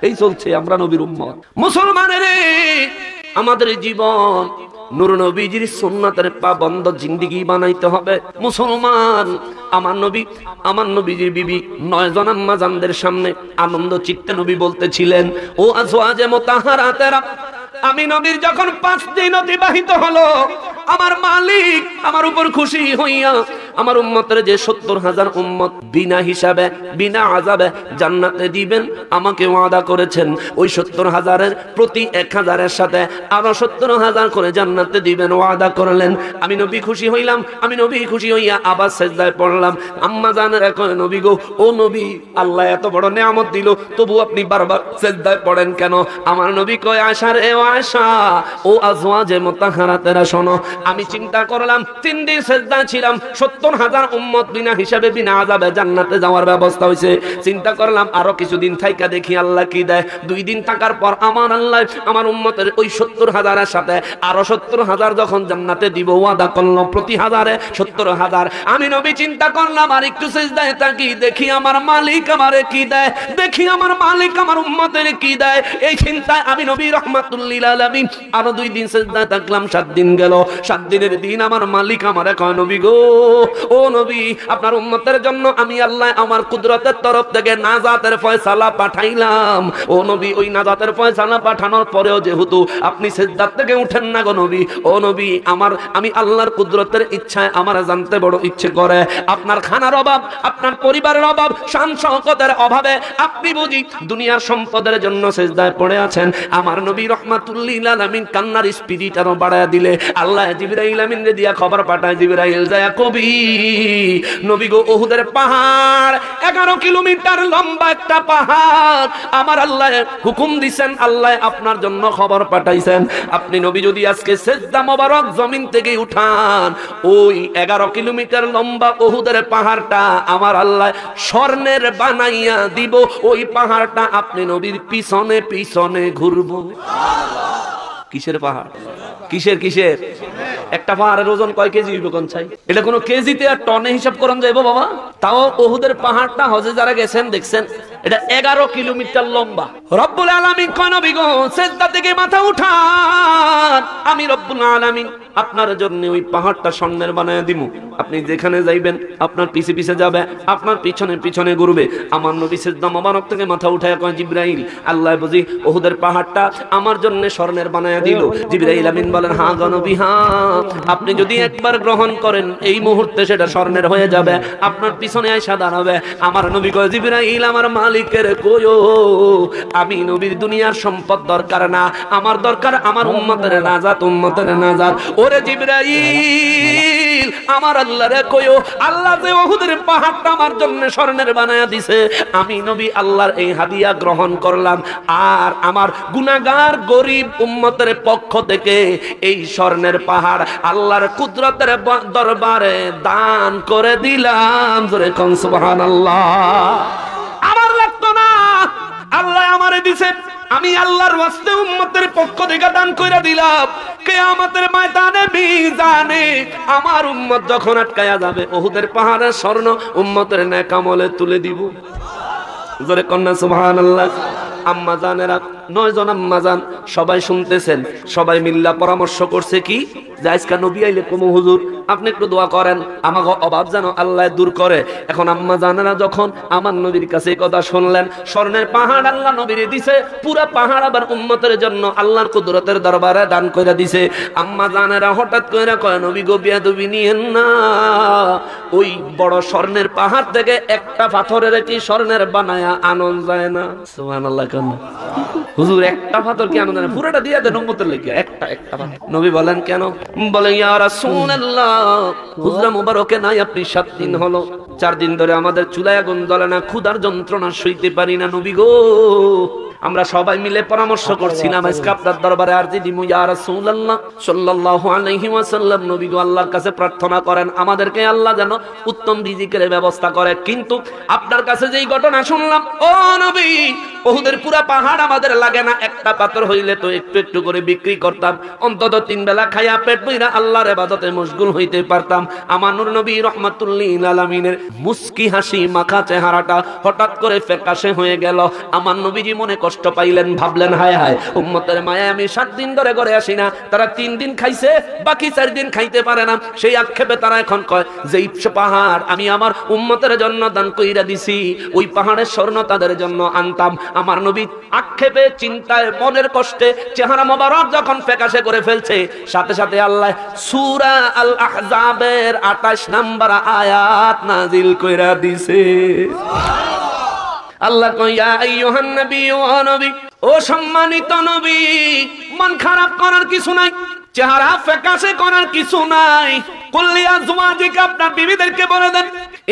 এই চলছে, আমরা নবীর উম্মত। মুসলমানের আমাদের জীবন নূর নবীজির সুন্নাতের পাবন্ধ জিন্দেগি বানাইতে হবে। মুসলমান, আমার নবীজির বিবি 9 জন আম্মা জানদের সামনে আনন্দ চিত্তে নবী বলতেছিলেন, ও আজওয়াজে মুতাহহারাতেরা, আমি নবীর যখন 5 দিন অতিবাহিত হলো, আমার মালিক আমার উপর খুশি হইয়া আমার উম্মতের যে 70,000 উম্মত বিনা হিসাবে বিনা আযাবে জান্নাতে দিবেন আমাকে ওয়াদা করেছেন। ওই 70,000-এর প্রতি 1,000-এর সাথে আরো 70,000 করে জান্নাতে দিবেন ওয়াদা করলেন। আমি নবী খুশি হইলাম, আমি নবী খুশি হইয়া আবার সিজদায় পড়লাম। আম্মা জানেরা কয়, নবী গো, ও নবী, আল্লাহ এত বড় নিয়ামত দিল, তবু আপনি বারবার সিজদায় পড়েন কেন? আমার নবী কয়, আয়সা রে আয়সা, ও আজওয়াজে মুতাহহারাতেরা শোনো, আমি চিন্তা করলাম 3 দিন সিজদায় ছিলাম, 70,000 উম্মত বিনা হিসাবে বিনা আযাবে জান্নাতে যাওয়ার ব্যবস্থা হইছে। চিন্তা করলাম আরো কিছুদিন থাইকা দেখি আল্লাহ কি দেয়। 2 দিন থাকার পর আমার আল্লাহ আমার উম্মতের ওই 70,000-এর সাথে আরো 70,000 যখন জান্নাতে দিব ওয়াদা করলো, প্রতি 1000-এ 70,000। আমি নবী চিন্তা করলাম আর একটু সিজদায় থাকি, দেখি আমার মালিক আমারে কি দেয়, দেখি আমার মালিক আমার উম্মতের কি দেয়। এই চিন্তায় আমি নবী রাহমাতুল লিল আলামিন আরো 2 দিন সিজদায় থাকলাম। 7 দিন গেল। 7 দিনের দিন আমার মালিক আমারে কয়, নবী গো, ও নবী, আপনার উম্মতের জন্য আমি আল্লাহ আমার কুদরতের তরফ থেকে নাজাতের ফয়সালা পাঠাইলাম। ও নবী, ওই নাজাতের ফয়সালা পাঠানোর পরেও যেহেতু আপনি সিজদা থেকে উঠেন না গো নবী, ও নবী, আমি আল্লাহর কুদরতের ইচ্ছায় আমার জানতে বড় ইচ্ছে করে। আপনার খানার অভাব, আপনার পরিবারের অভাব, শান শওকতের অভাবে আপনি বুঝি দুনিয়ার সম্পদের জন্য সিজদায় পড়ে আছেন। আমার নবী রাহমাতুল লিল আলামিন কান্নার স্পিরিট আরো বাড়ায়া দিলে আল্লাহ জিবরাইল আমিনরে দিয়া খবর পাঠায়, জিবরাইল যায় কবি, নবী গো, উহুদের পাহাড় 11 কিলোমিটার লম্বা একটা পাহাড় আমার আল্লাহ হুকুম দিবেন, আল্লাহ আপনার জন্য খবর পাঠাইছেন। আপনি নবী যদি আজকে সিজদা মোবারক জমিন থেকে উঠান, ওই 11 কিলোমিটার লম্বা উহুদের পাহাড়টা আমার আল্লাহ স্বর্ণের বানাইয়া দিব। ওই পাহাড়টা আপনি নবীর পিছনে পিছনে ঘুরবো। কিসের পাহাড়? কিসের? একটা পাহাড়ের ওজন কয় কেজি হইব কোন চাই? এটা কোনো কেজিতে আর টনে হিসাব করন যাইবো বাবা? তাও উহুদের পাহাড়টা হজে যারা গেছেন দেখছেন, এটা 11 কিলোমিটার লম্বা। রব্বুল আলামিন কয়, নবী গো, সিজদা থেকে মাথা উঠান, আমি রব্বুল আলামিন আপনার জন্য ওই পাহাড়টা স্বর্ণের বানায় দিমু। আপনি যেখানে যাইবেন আপনার পিছে পিছে যাবে, আপনার পিছনে পিছনে ঘুরবে। আমার নবী সিজদা মোবারক থেকে মাথা উঠায় কয়, জিবরাইল, আল্লাহ বুঝি উহুদের পাহাড়টা আমার জন্য স্বর্ণের বানায় দিল। জিবরাইল আমিন বলেন, হ্যাঁ গো নবী, হ্যাঁ, আপনি যদি একবার গ্রহণ করেন এই মুহূর্তে সেটা স্বর্ণের হয়ে যাবে, আপনার পিছনে আইসা দাঁড়াবে। আমার নবী কয়, জিবরাইল, আমার মালিকের কইও, আমি নবীর দুনিয়ার সম্পদ দরকার না, আমার দরকার আমার উম্মতের নাজাত, উম্মতের নাজাত। ওরে জিবরাইল, আমার আল্লাহরে কইও, আল্লাহ যে উহুদের পাহাড়টা আমার জন্য স্বর্ণের বানায়া দিছে, আমি নবী আল্লাহর এই হাদিয়া গ্রহণ করলাম, আর আমার গুনাহগার গরিব উম্মতের পক্ষ থেকে এই স্বর্ণের পাহাড় আল্লাহর কুদরতের দরবারে দান করে দিলাম। জোরে কোন সুবহানাল্লাহ। আমার লাগতো না, আল্লাহ আমারে দিছে, আমি আল্লাহর ওয়াস্তে উম্মতের পক্ষ থেকে দান কইরা দিলাম। কিয়ামতের ময়দানে মিজানে আমার উম্মত যখন আটকায়া যাবে, উহুদের পাহাড়ের স্বর্ণ উম্মতের নেক আমলে তুলে দিব। জোরে কন্যা সুবহানাল্লাহ। আম্মা জানেরা, 9 জন আম্মা জান, সবাই শুনতেছেন, সবাই মিল্লা পরামর্শ করছে কি, যে আজকে নবী আইলে কোন হুজুর আপনি একটু দোয়া করেন, আমাকে অভাব যেন আল্লাহ দূর করে। এখন আম্মা জানেরা যখন আমার নবীর কাছে কথা শুনলেন, স্বর্ণের পাহাড় আল্লাহ নবীরে দিছে, পুরা পাহাড় আবার উম্মতের জন্য আল্লাহর কুদরতের দরবারে দান কইরা দিছে। আম্মা জানেরা হঠাৎ কইরা কয়, নবী গো, বিয়াদবি নিয়েন না, ওই বড় স্বর্ণের পাহাড় থেকে একটা পাথরের কি স্বর্ণের বানায়া আনন যায় না? সুবহানাল্লাহ। কেন হুজুর একটা পাথর কি আনন যায় না? পুরোটা দিয়ে দেন উম্মতের লাগি, একটা পাথর। নবী বলেন কেন? বলেন, ইয়া রাসূলুল্লাহ, হুজরা মুবারকে নাই আপনি 7 দিন হলো, 4 দিন ধরে আমাদের চুলায় আগুন জ্বলে না, ক্ষুধার যন্ত্রণা সইতে পারি না নবী গো। আমরা সবাই মিলে পরামর্শ করছিলাম, আজকে আপনার দরবারে আরজি দিমু, ইয়া রাসূলুল্লাহ সাল্লাল্লাহু আলাইহি ওয়াসাল্লাম, নবী গো, আল্লাহর কাছে প্রার্থনা করেন আমাদেরকে আল্লাহ যেন উত্তম রিজিকের ব্যবস্থা করে। কিন্তু আপনার কাছে যেই ঘটনা শুনলাম, ও নবী, উহুদের পুরা পাহাড় আমাদের লাগে না, একটা পাথর হইলে তো একটু একটু করে বিক্রি করতাম, অন্তত 3 বেলা খাইয়া পেট ভইরা আল্লাহর ইবাদতে মশগুল হইতে পারতাম। আমার নূর নবী রাহমাতুল লিল আলামিনের মুস্কি হাসি মাখা চেহারাটা হঠাৎ করে ফ্যাকাশে হয়ে গেল। আমার নবীজি মনে কষ্ট পাইলেন, ভাবলেন হায় হায় উম্মতের মায়া আমি 7 দিন ধরে ঘরে আসি না, তারা 3 দিন খাইছে, বাকি 4 দিন খাইতে পারে না। সেই আক্ষেপে তারা এখন কয় যে পাহাড় আমি আমার উম্মতের জন্য দান কইরা দিছি, ওই পাহাড়ের স্বর্ণ তাদের জন্য আনতাম। আমার নবী আক্ষেপে, চিন্তায়, মনের কষ্টে চেহারা মোবারক যখন ফ্যাকাশে করে ফেলছে, সাথে সাথে আল্লাহ সূরা আল আহজাবের 28 নম্বর আয়াত নাজিল কইরা দিছে। আল্লাহ কয় ইয়া আইয়ুহান নবী, ও নবী, ও সম্মানিত নবী, মন খারাপ করার কিছু নাই, চেহারা ফ্যাকাশে করার কিছু নাই। কুল্লিয়া জুমাজিকা, আপনার বিবিদেরকে বলে দেন,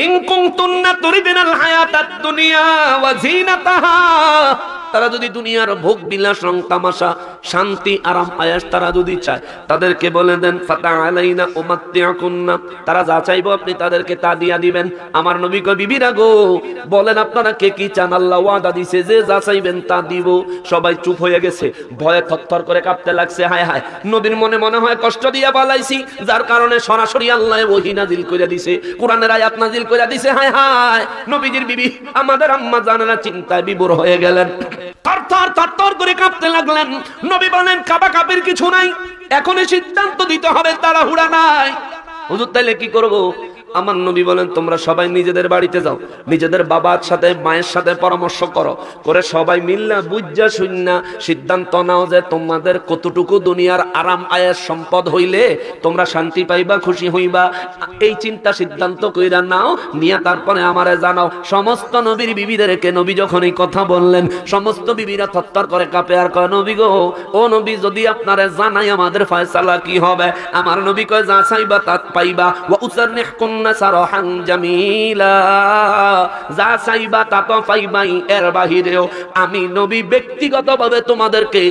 ইন কুনতুন্না তুরিদিনাল হায়াতাদ দুনিয়া ওয়া জিনাতাহা, তারা যদি দুনিয়ার ভোগ বিলাস, রং তামাশা, শান্তি, আরাম, আয়াস তারা যদি চায়, তাদেরকে বলে দেন ফাতাআলাইনা উমাত্তিউকুন্না, তারা যা চাইবো আপনি তাদেরকে তা দিয়া দিবেন। আমার নবী কয় বিবিরা গো, বলেন আপনারা কে কি চান, আল্লাহ ওয়াদা দিয়েছে যে যা চাইবেন তা দিব। সবাই চুপ হয়ে গেছে, ভয়ে থরথর করে কাঁপতে লাগছে। হায় হায়, নবীর মনে মনে হয় কষ্ট দিয়া পালাইছি, যার কারণে সরাসরি আল্লাহ ওহী নাজিল কইরা দিছে, কোরআনের আয়াত নাজিল কইরা দিছে। হায় হায়, নবীজির বিবি আমাদের আম্মা জানেরা চিন্তায় বিভোর হয়ে গেলেন, থরথর থরথর করে কাঁপতে লাগলেন। নবী বলেন কাঁপাকাঁপির কিছু নাই, এখনই সিদ্ধান্ত দিতে হবে, তাড়াহুড়া নাই। হুজুর তাইলে কি করব? আমার নবী বলেন তোমরা সবাই নিজেদের বাড়িতে যাও, নিজেদের বাবার সাথে মায়ের সাথে পরামর্শ করো, করে সবাই মিল্লা বুঝা শুননা সিদ্ধান্ত নাও যে তোমাদের কতটুকু দুনিয়ার আরাম আয়ের সম্পদ হইলে তোমরা শান্তি পাইবা, খুশি হইবা। এই চিন্তা সিদ্ধান্ত কইরা নাও, নিয়ে তারপরে আমারে জানাও। সমস্ত নবীর বিবিদেরকে নবী যখন এই কথা বললেন, সমস্ত বিবিরা থরথর করে কাঁপে আর কয় নবী গো, ও নবী যদি আপনারে জানাই আমাদের ফয়সালা কি হবে? আমার নবী কয় যা চাইবা তা পাইবা, ওয়া উসারনিহকুন্না সারহান জামিলা, যা চাইবা তা তো পাইবাই। এর বাহিরেও আমি নবী ব্যক্তিগতভাবে তোমাদেরকে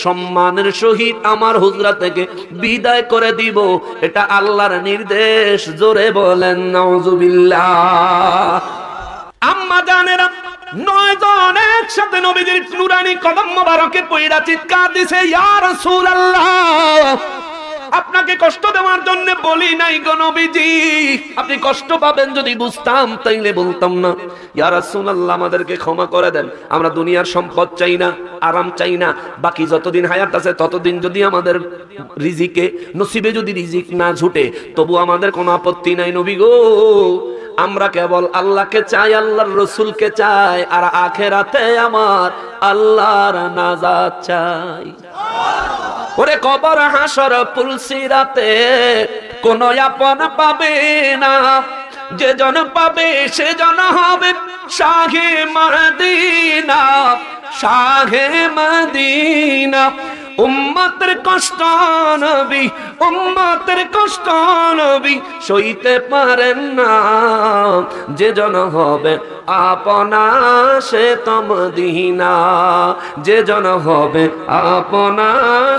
সম্মানের সহিত আমার হুজরা থেকে বিদায় করে দিব, এটা আল্লাহর নির্দেশ। জোরে বলেন নাউজুবিল্লাহ। আম্মা জানেরা 9 জন একসাথে নবীজির নুরানি কদম মোবারকে পয়রা চিৎকার দিছে, ইয়া রাসূলুল্লাহ, আপনাকে কষ্ট দেওয়ার জন্য বলি নাই গো নবীজি, আপনি কষ্ট পাবেন যদি বুঝতাম তাইলে বলতাম না। ইয়া রাসূলুল্লাহ, আমাদেরকে ক্ষমা করে দেন, আমরা দুনিয়ার সম্পদ চাই না, আরাম চাই না, বাকি যতদিন হায়াত আছে ততদিন যদি আমাদের রিজিকে নসিবে যদি রিজিক না ঝুটে তবু আমাদের কোনো আপত্তি নাই নবী গো। আমরা কেবল আল্লাহকে চাই, আল্লাহর রাসূলকে চাই, আর আখিরাতে আমার আল্লাহর নাজাত চাই। ওরে কবর হাসর পুলসিরাতে কোন আপন পাবে না, যে জন পাবে সে জন হবে শাহে মদিনা, শাহে মদিনা। উম্মতের কষ্ট নবী, উম্মতের কষ্ট নবী সইতে পারেন না, যে জন হবে আপনা সে তো মদিনা, যে জন হবে আপনা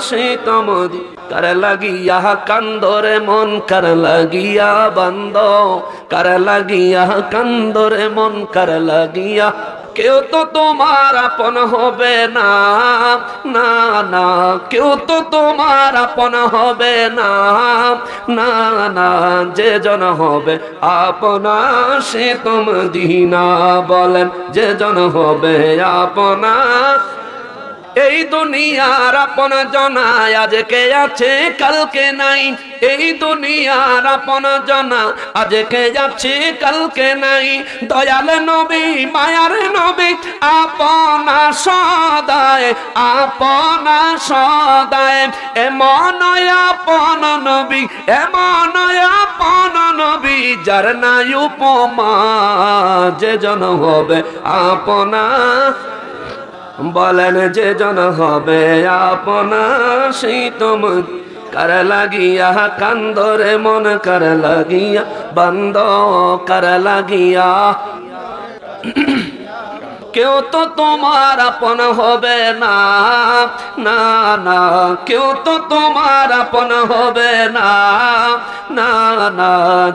সে তো মদিনা। কার লাগিয়া কান্দরে মন, কার লাগিয়া বান্দ, কার লাগিয়া কান্দরে মন, কার লাগিয়া। কেউ তো তোমার আপন হবে না, না না, কেউ তো তোমার আপন হবে না, না না, যে জন হবে আপনা সে তো মদিনা। বলেন যে জন হবে আপনা। এই দুনিয়ার আপন জনা আজকে আছে কালকে নাই, এই দুনিয়ার আপন জনা আজকে আছে কালকে নাই। দয়াল নবী, মায়ার নবী, আপনা সদায়, আপনা সদায়। এমন আপন নবী, এমন আপন নবী, যার নাই উপমা, যে জন হবে আপনা। বলেন যে জন হবে আপনা সেই তোম, কার লাগিয়া কান্দরে মন, কার লাগিয়া বন্ধ, কার লাগিয়া। কেউ তো তোমার আপন হবে না, না না, কেউ তো তোমার আপন হবে না, না না,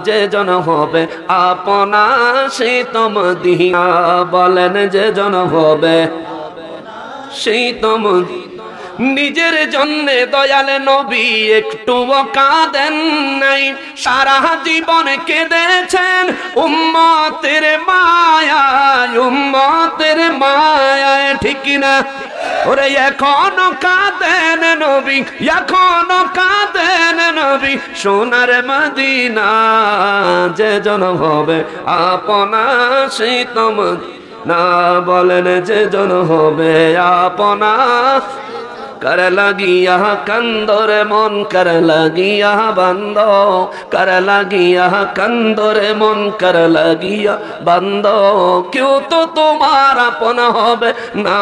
যে জন হবে আপনা সেই তো মদিনা। বলেন যে জন হবে সেই তো মদিনা। নিজের জন্যে দয়াল নবী একটুও কাঁদেন নাই, মদিনায় সারা জীবন কেঁদেছেন উম্মতের মায়ায়, উম্মতের মায়ায়, ঠিক কিনা? ওরে এখনো কাঁদেন নবী, এখনো কাঁদেন নবী, সোনার মদিনা যে জন হবে আপনা শীতম না, বলেন যে জন হবে আপনা, कर लगिया कंदोर मन कर लगिया बंदो, कर लगिया कंदोर मन कर लगिया बंदो, क्यों तो तुम्हारा अपन होबे ना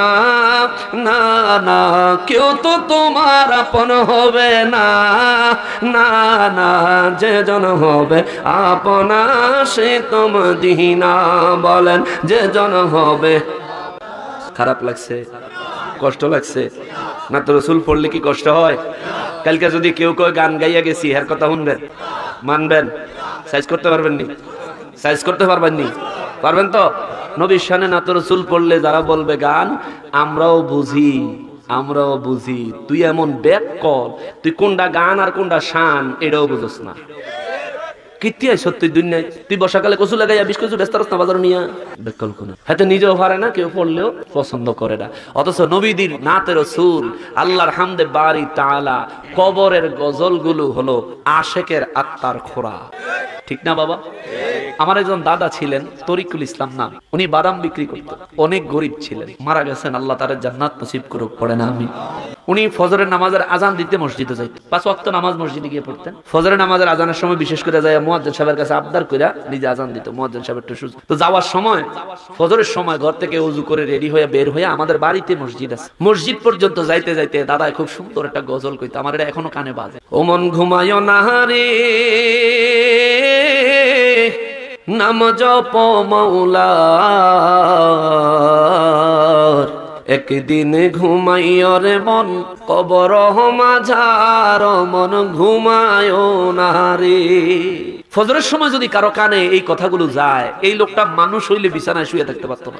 ना ना, क्यों तो तुम्हारा अपन होबे ना ना ना, जे जन होबे अपना से तुम दीना, बोलें जे जन होबे। খারাপ লাগছে, কষ্ট লাগছে না? তো রসুল পড়লে কি কষ্ট হয়? কালকে যদি কেউ কেউ গান গাইয়া গেছি এর কথা শুনবেন, মানবেন? সাইজ করতে পারবেন নি? সাইজ করতে পারবেন নি? পারবেন তো? নবীর শানে না তো রসুল পড়লে যারা বলবে গান, আমরাও বুঝি, আমরাও বুঝি, তুই এমন ব্যাক কর, তুই কোনটা গান আর কোনটা শান এটাও বুঝোস না। কিত্তি সত্যি দুনিয়ায় তুই বর্ষাকালে কচু লাগাইয়া 20 কচু ব্যস্ত রাস্তা বাজার নিয়া বেকল কোন হাতে নিজেও পারে না, কেউ পড়লেও পছন্দ করে না। অথচ নবীদের নাতে রসুল আল্লাহর হামদে বারি তাআলা কবরের গজলগুলো হলো আশেকের আত্মার খোরা, ঠিক না বাবা? আমার একজন দাদা ছিলেন তরিকুল ইসলাম নাম, উনি বাদাম বিক্রি করতেন, অনেক গরিব ছিলেন, মারা গেছেন, আল্লাহ তার জান্নাত নসিব করুক, পড়ে না আমি। উনি ফজরের নামাজের আজান দিতে মসজিদে যাইতেন, 5 ওয়াক্ত নামাজ মসজিদে গিয়ে পড়তেন। ফজরের নামাজের আজানের সময় বিশেষ করে যায় মুয়াজ্জিন সাহেবের কাছে আবদার কইরা নিজে আজান দিত, মুয়াজ্জিন সাহেব একটু সুযোগ তো যাওয়ার সময়, ফজরের সময় ঘর থেকে ওযু করে রেডি হয়ে বের হয়ে আমাদের বাড়িতে মসজিদ আছে, মসজিদ পর্যন্ত যাইতে যাইতে দাদা খুব সুন্দর একটা গজল কইতো, আমার এটা এখনো কানে বাজে। ও মন ঘুমায় না রে, নাম জপ মাওলার, একদিন ঘুমাইও রে মন কবর মাঝার, মন ঘুমায় না রে। ফজরের সময় যদি কারো কানে এই কথাগুলো যায়, এই লোকটা মানুষ হইলে বিছানায় শুয়ে থাকতে পারতো না।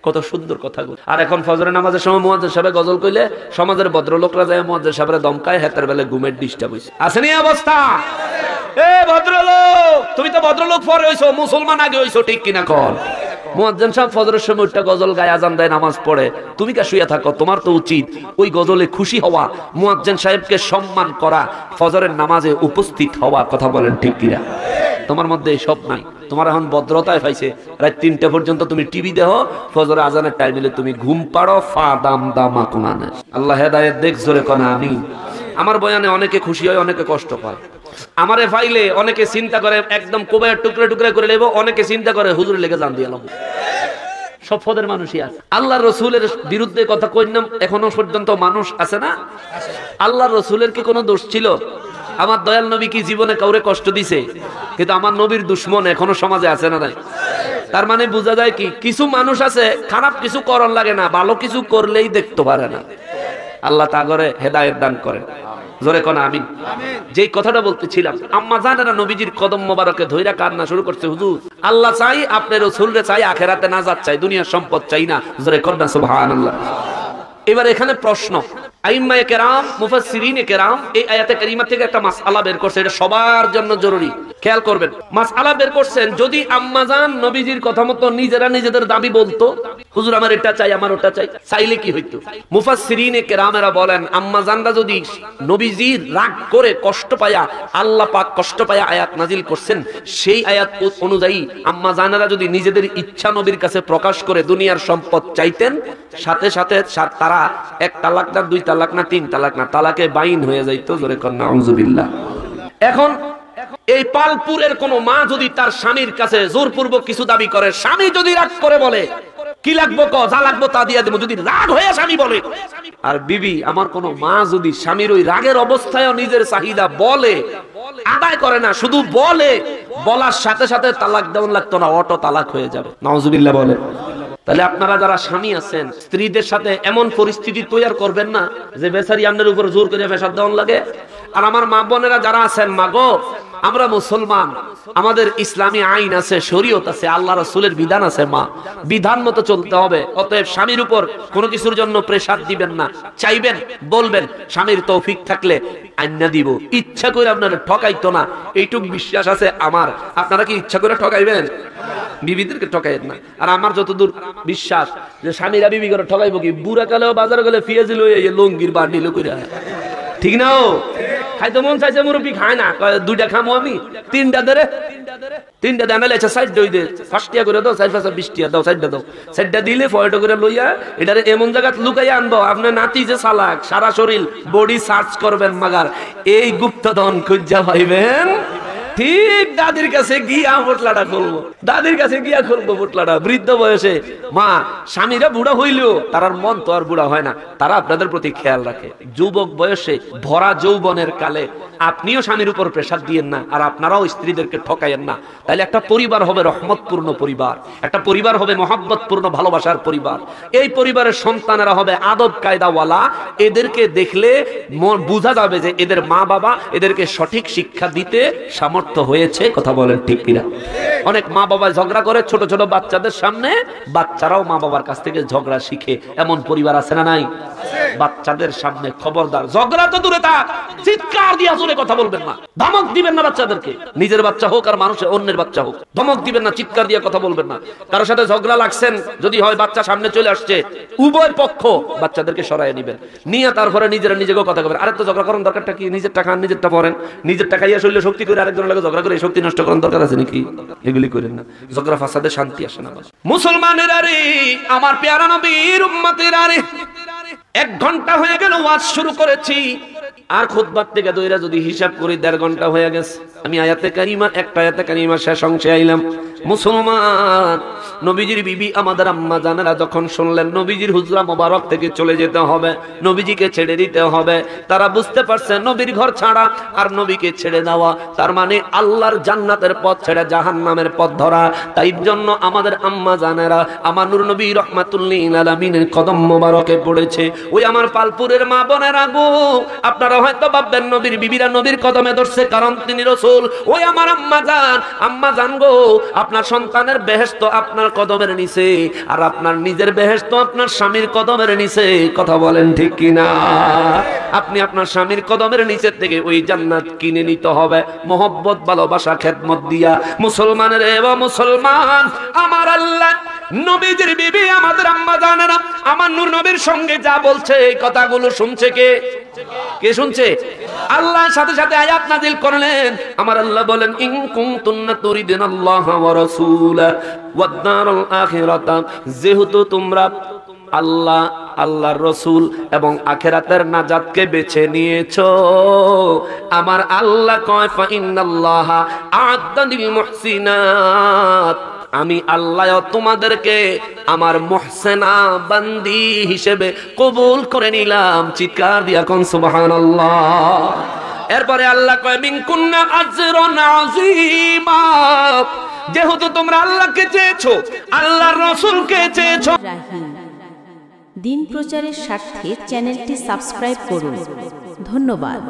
কত সুন্দর কথাগুলো। আর এখন ফজরের নামাজের সময় মুয়াজ্জিন সাহেব গজল কইলে সমাজের ভদ্রলোকরা যায় মুয়াজ্জিন সাহেবের দমকায়, হেতের বেলা ঘুমের ডিস্টার্ব হইছে। আসেনি অবস্থা? এ ভদ্রলোক, তুমি তো ভদ্রলোক পরে হইছো, মুসলমান আগে হইছো, ঠিক কিনা কল? মুয়াজ্জিন সাহেব ফজরের সময় একটা গজল গায়, আজান দেয়, নামাজ পড়ে, তুমি কা শুয়ে থাকো? তোমার তো উচিত ওই গজলে খুশি হওয়া, মুয়াজ্জিন সাহেবকে সম্মান করা, ফজরের নামাজে উপস্থিত হওয়া। কথা বলেন ঠিক কিনা? তোমার মধ্যে সব নাই, তোমার এখন ভদ্রতায় পাইছে। রাত 3টা পর্যন্ত তুমি টিভি দেখো, ফজরের আজানের টাইম হলে তুমি ঘুম পাড়ো, ফা দাম দামা কোনানে। আল্লাহ হেদায়েত দেখ, জোরে কোনা আমিন। আমার বয়ানে অনেকে খুশি হয়, অনেকে কষ্ট পায়। আমারে ফাইলে অনেকে চিন্তা করে একদম কোবায় টুকরে টুকরে করে নেব, অনেকে চিন্তা করে হুজুর লেগে জান দিয়ে এলাম। সব পদের মানুষই আছে। আল্লাহ রসুলের বিরুদ্ধে কথা কইলাম, এখনো পর্যন্ত মানুষ আছে না? আল্লাহ রসুলের কি কোনো দোষ ছিল? আমার দয়াল নবী কি জীবনে কাউরে কষ্ট দিছে? কিন্তু আমার নবীর দুশ্মন এখনো সমাজে আছে না নাই? তার মানে বোঝা যায় কি, কিছু মানুষ আছে খারাপ কিছু করন লাগে না, ভালো কিছু করলেই দেখতে পারে না। আল্লাহ তা করে হেদায়েত দান করেন, জোরে কোন আমিন। যেই কথাটা বলতেছিলাম, আম্মা জানেরা নবীজির কদম মোবারকে ধইরা কান্না শুরু করছে, হুজুর আল্লাহ চাই, আপনি রাসূলরে চাই, আখিরাতে নাজাত চাই, দুনিয়ার সম্পদ চাই না। জোরে কোন সুবহানাল্লাহ। এবার এখানে প্রশ্ন, আইম্মায়ে কেরাম, মুফাসসিরিনে কেরাম এই আয়াতে কারিমা থেকে একটা মাসআলা বের করছে, এটা সবার জন্য জরুরি, খেয়াল করবেন। মাসআলা বের করছেন, যদি আম্মাজান নবীজির কথা মতো নিজেরা নিজেদের দাবি বলতো, হুজুর আমার এটা চাই, আমার ওটা চাই, চাইলে কি হইতো? মুফাসসিরিনে কেরামেরা বলেন, আম্মাজানরা যদি নবীজির রাগ করে কষ্ট পায়া, আল্লাহ পাক কষ্ট পায়া আয়াত নাজিল করছেন, সেই আয়াত অনুযায়ী আম্মাজানেরা যদি নিজেদের ইচ্ছা নবীর কাছে প্রকাশ করে দুনিয়ার সম্পদ চাইতেন, সাথে সাথে তারা 1 তালাক না 2 তালাক না 3 তালাক না, তালাকে বাইন হয়ে যাইতো। জোরে কর নাউযুবিল্লাহ। এখন এই পালপুরের কোন মা যদি তার স্বামীর কাছে জোরপূর্বক কিছু দাবি করে, স্বামী যদি রাগ করে বলে কি লাগবো ক, যা লাগবো তা দিয়া দেব, যদি রাগ হয়ে স্বামী বলে, আর বিবি আমার কোন মা যদি স্বামীর ওই রাগের অবস্থায় নিজের চাহিদা বলে, আদায় করে না, শুধু বলে, বলার সাথে সাথে তালাক দেওয়া লাগতো না, অটো তালাক হয়ে যাবে। নাউযুবিল্লাহ বলে। তাহলে আপনারা যারা স্বামী আছেন, স্ত্রীদের সাথে এমন পরিস্থিতি তৈরি করবেন না যে বেচারি আপনার উপর জোর করে পেশাব দেওয়ান লাগে। আর আমার মা বোনেরা যারা আছেন, মাগো আমরা মুসলমান, আমাদের ইসলামী আইন আছে, শরীয়ত আছে, আল্লাহ রাসূলের বিধান আছে, মা বিধান মতো চলতে হবে। অতএব স্বামীর উপর কোনো কিছুর জন্য প্রেসার দিবেন না, চাইবেন বলবেন, স্বামীর তৌফিক থাকলে আইনা দিব, ইচ্ছা করে আপনারা ঠকাইতো না, এইটুক বিশ্বাস আছে আমার। আপনারা কি ইচ্ছা করে ঠকাইবেন? বিবিদেরকে ঠকাইবেন না। আর আমার যতদূর বিশ্বাস যে স্বামীরা বিবি করে ঠকাইবো কি, বুড়া কালেও বাজারে গেলে ফিয়াজি লই লঙ্গির বান্ডিল করে, ঠিক না? খাইতে মন চাইছে, মুরব্বী খায় না, দুইটা খামো আমি, তিনটা দেরে, তিনটা দানা লেছে সাইড দই দে, 5 টাকা করে দাও, 20 টাকা দাও, সাইডটা দাও, সাইডটা দিলে ফটো করে লইয়া এটারে এমন জায়গায় লুকাইয়া আনবো, আপনার নাতি যে চালাক, সারা শরীর বডি সার্চ করবেন, মাগার এই গুপ্তধন খুঁজা পাইবেন। ঠিক দাদির কাছে গিয়া পোটলাটা খুলবো, দাদির কাছে গিয়া খুলবো পোটলাটা। বৃদ্ধ বয়সে মা স্বামীরা বুড়া হইলেও তার মন তো আর বুড়া হয় না, তারা আপনাদের প্রতি খেয়াল রাখে। যুবক বয়সে ভরা যৌবনের কালে আপনিও স্বামীর উপর প্রেসার দিয়েন না, আর আপনারাও স্ত্রীদেরকে ঠকাইয়েন না। তাহলে একটা পরিবার হবে রহমতপূর্ণ পরিবার, একটা পরিবার হবে মহব্বতপূর্ণ ভালোবাসার পরিবার। এই পরিবারের সন্তানেরা হবে আদব কায়দাওয়ালা। এদেরকে দেখলে বোঝা যাবে যে এদের মা বাবা এদেরকে সঠিক শিক্ষা দিতে সামর্থ্য হয়েছে। কথা বলেন ঠিক কিনা? অনেক মা বাবা ঝগড়া করে ছোট ছোট বাচ্চাদের সামনে, বাচ্চারাও মা বাবার কাছ থেকে ঝগড়া শিখে, এমন পরিবার আছে না নাই? বাচ্চাদের সামনে খবরদার, ঝগড়া তো দূরে থাক, চিৎকার দিয়ে জোরে কথা বলবেন না, ধমক দিবেন না বাচ্চাদেরকে, নিজের বাচ্চা হোক আর মানুষের অন্যের বাচ্চা হোক, ধমক দিবেন না, চিৎকার দিয়ে কথা বলবেন না। কারোর সাথে ঝগড়া লাগছেন, যদি হয় বাচ্চা সামনে চলে আসছে, উভয় পক্ষ বাচ্চাদেরকে সরাইয়ে নেবেন, নিয়ে তারপরে নিজেকেও কথা বলবেন। আরে তো ঝগড়া করার দরকারটা কি? নিজের টাকা নিজেরটা পড়েন, নিজের টাকা ইয়া শরীরে শক্তি করে আরেকজনের লাগে ঝগড়া করে শক্তি নষ্ট করার দরকার আছে নাকি? এগুলি করেন না, ঝগড়া ফাসাদে শান্তি আসে না। মুসলমানেরা রে, আমার পেয়ারা নবীর উম্মতেরা রে, 1 ঘন্টা হয়ে গেল ওয়াজ শুরু করেছি, আর খুতবার থেকে দইরা যদি হিসাব করি 1.5 ঘন্টা হয়ে গেছে। আমি আয়াতে কারিমা, একটা আয়াতে কারিমা শেষ অংশে আইলাম। মুসলমান নবীজির বিবি আমাদের আম্মা জানেরা যখন শুনলেন নবীজির হুজরা মোবারক থেকে চলে যেতে হবে, নবীজিকে ছেড়ে দিতে হবে, তারা বুঝতে পারছে নবীর ঘর ছাড়া আর নবীকে ছেড়ে দেওয়া তার মানে আল্লাহর জান্নাতের পথ ছেড়ে জাহান্নামের পথ ধরা। তাই জন্য আমাদের আম্মা জানেরা আমার নূর নবী রহমাতুল্লিল আলামিনের কদম মোবারকে পড়েছে। ওই আমার পালপুরের মা বোনেরা গো, আপনারা হয়তো ভাববেন নবীর বিবিরা নবীর কদমে ধরছে কারণ তিনি রাসূল। ওই আমার আম্মা জান গো, আপনার সন্তানের বেহেশত আপনার কদমের নিচে, আর আপনার নিজের বেহেশত আপনার স্বামীর কদমের নিচে। কথা বলেন ঠিক কিনা? আপনি আপনার স্বামীর কদমের নিচে থেকে ওই জান্নাত কিনে নিতে হবে মহব্বত, ভালোবাসা, খেদমত দিয়া। মুসলমানের এবং মুসলমান, আমার আল্লাহ নবীজির বিবি আমাদের আম্মা জানেরা আমার নূর নবীর সঙ্গে যা বলছে এই কথাগুলো শুনছে কে? কে শুনছে? আল্লাহ সাথে সাথে আয়াত নাযিল করলেন। আমার আল্লাহ বলেন, ইন কুনতুন্না তুরিদিনাল্লাহ ওয়া রাসূলা ওয়াদ দারুল আখিরাতা, যেহেতু তোমরা আল্লাহ, আল্লাহর রাসূল এবং আখিরাতের নাজাতকে বেছে নিয়েছো, আমার আল্লাহ কয় ফা ইন্নাল্লাহা আ'আদ্দা লিল মুহসিনাত, আমি আল্লাহ তোমাদেরকে আমার মুহসিনা বান্দি হিসেবে কবুল করে নিলাম। চিৎকার দিয়া কোন সুবহানাল্লাহ। এরপরে আল্লাহ কয় মিনকুন্না আজরুন আযীমা, যেহেতু তোমরা আল্লাহকে চেয়েছো, আল্লাহর রাসূলকে চেয়েছো। দিন প্রচারের স্বার্থে চ্যানেলটি সাবস্ক্রাইব করুন। ধন্যবাদ।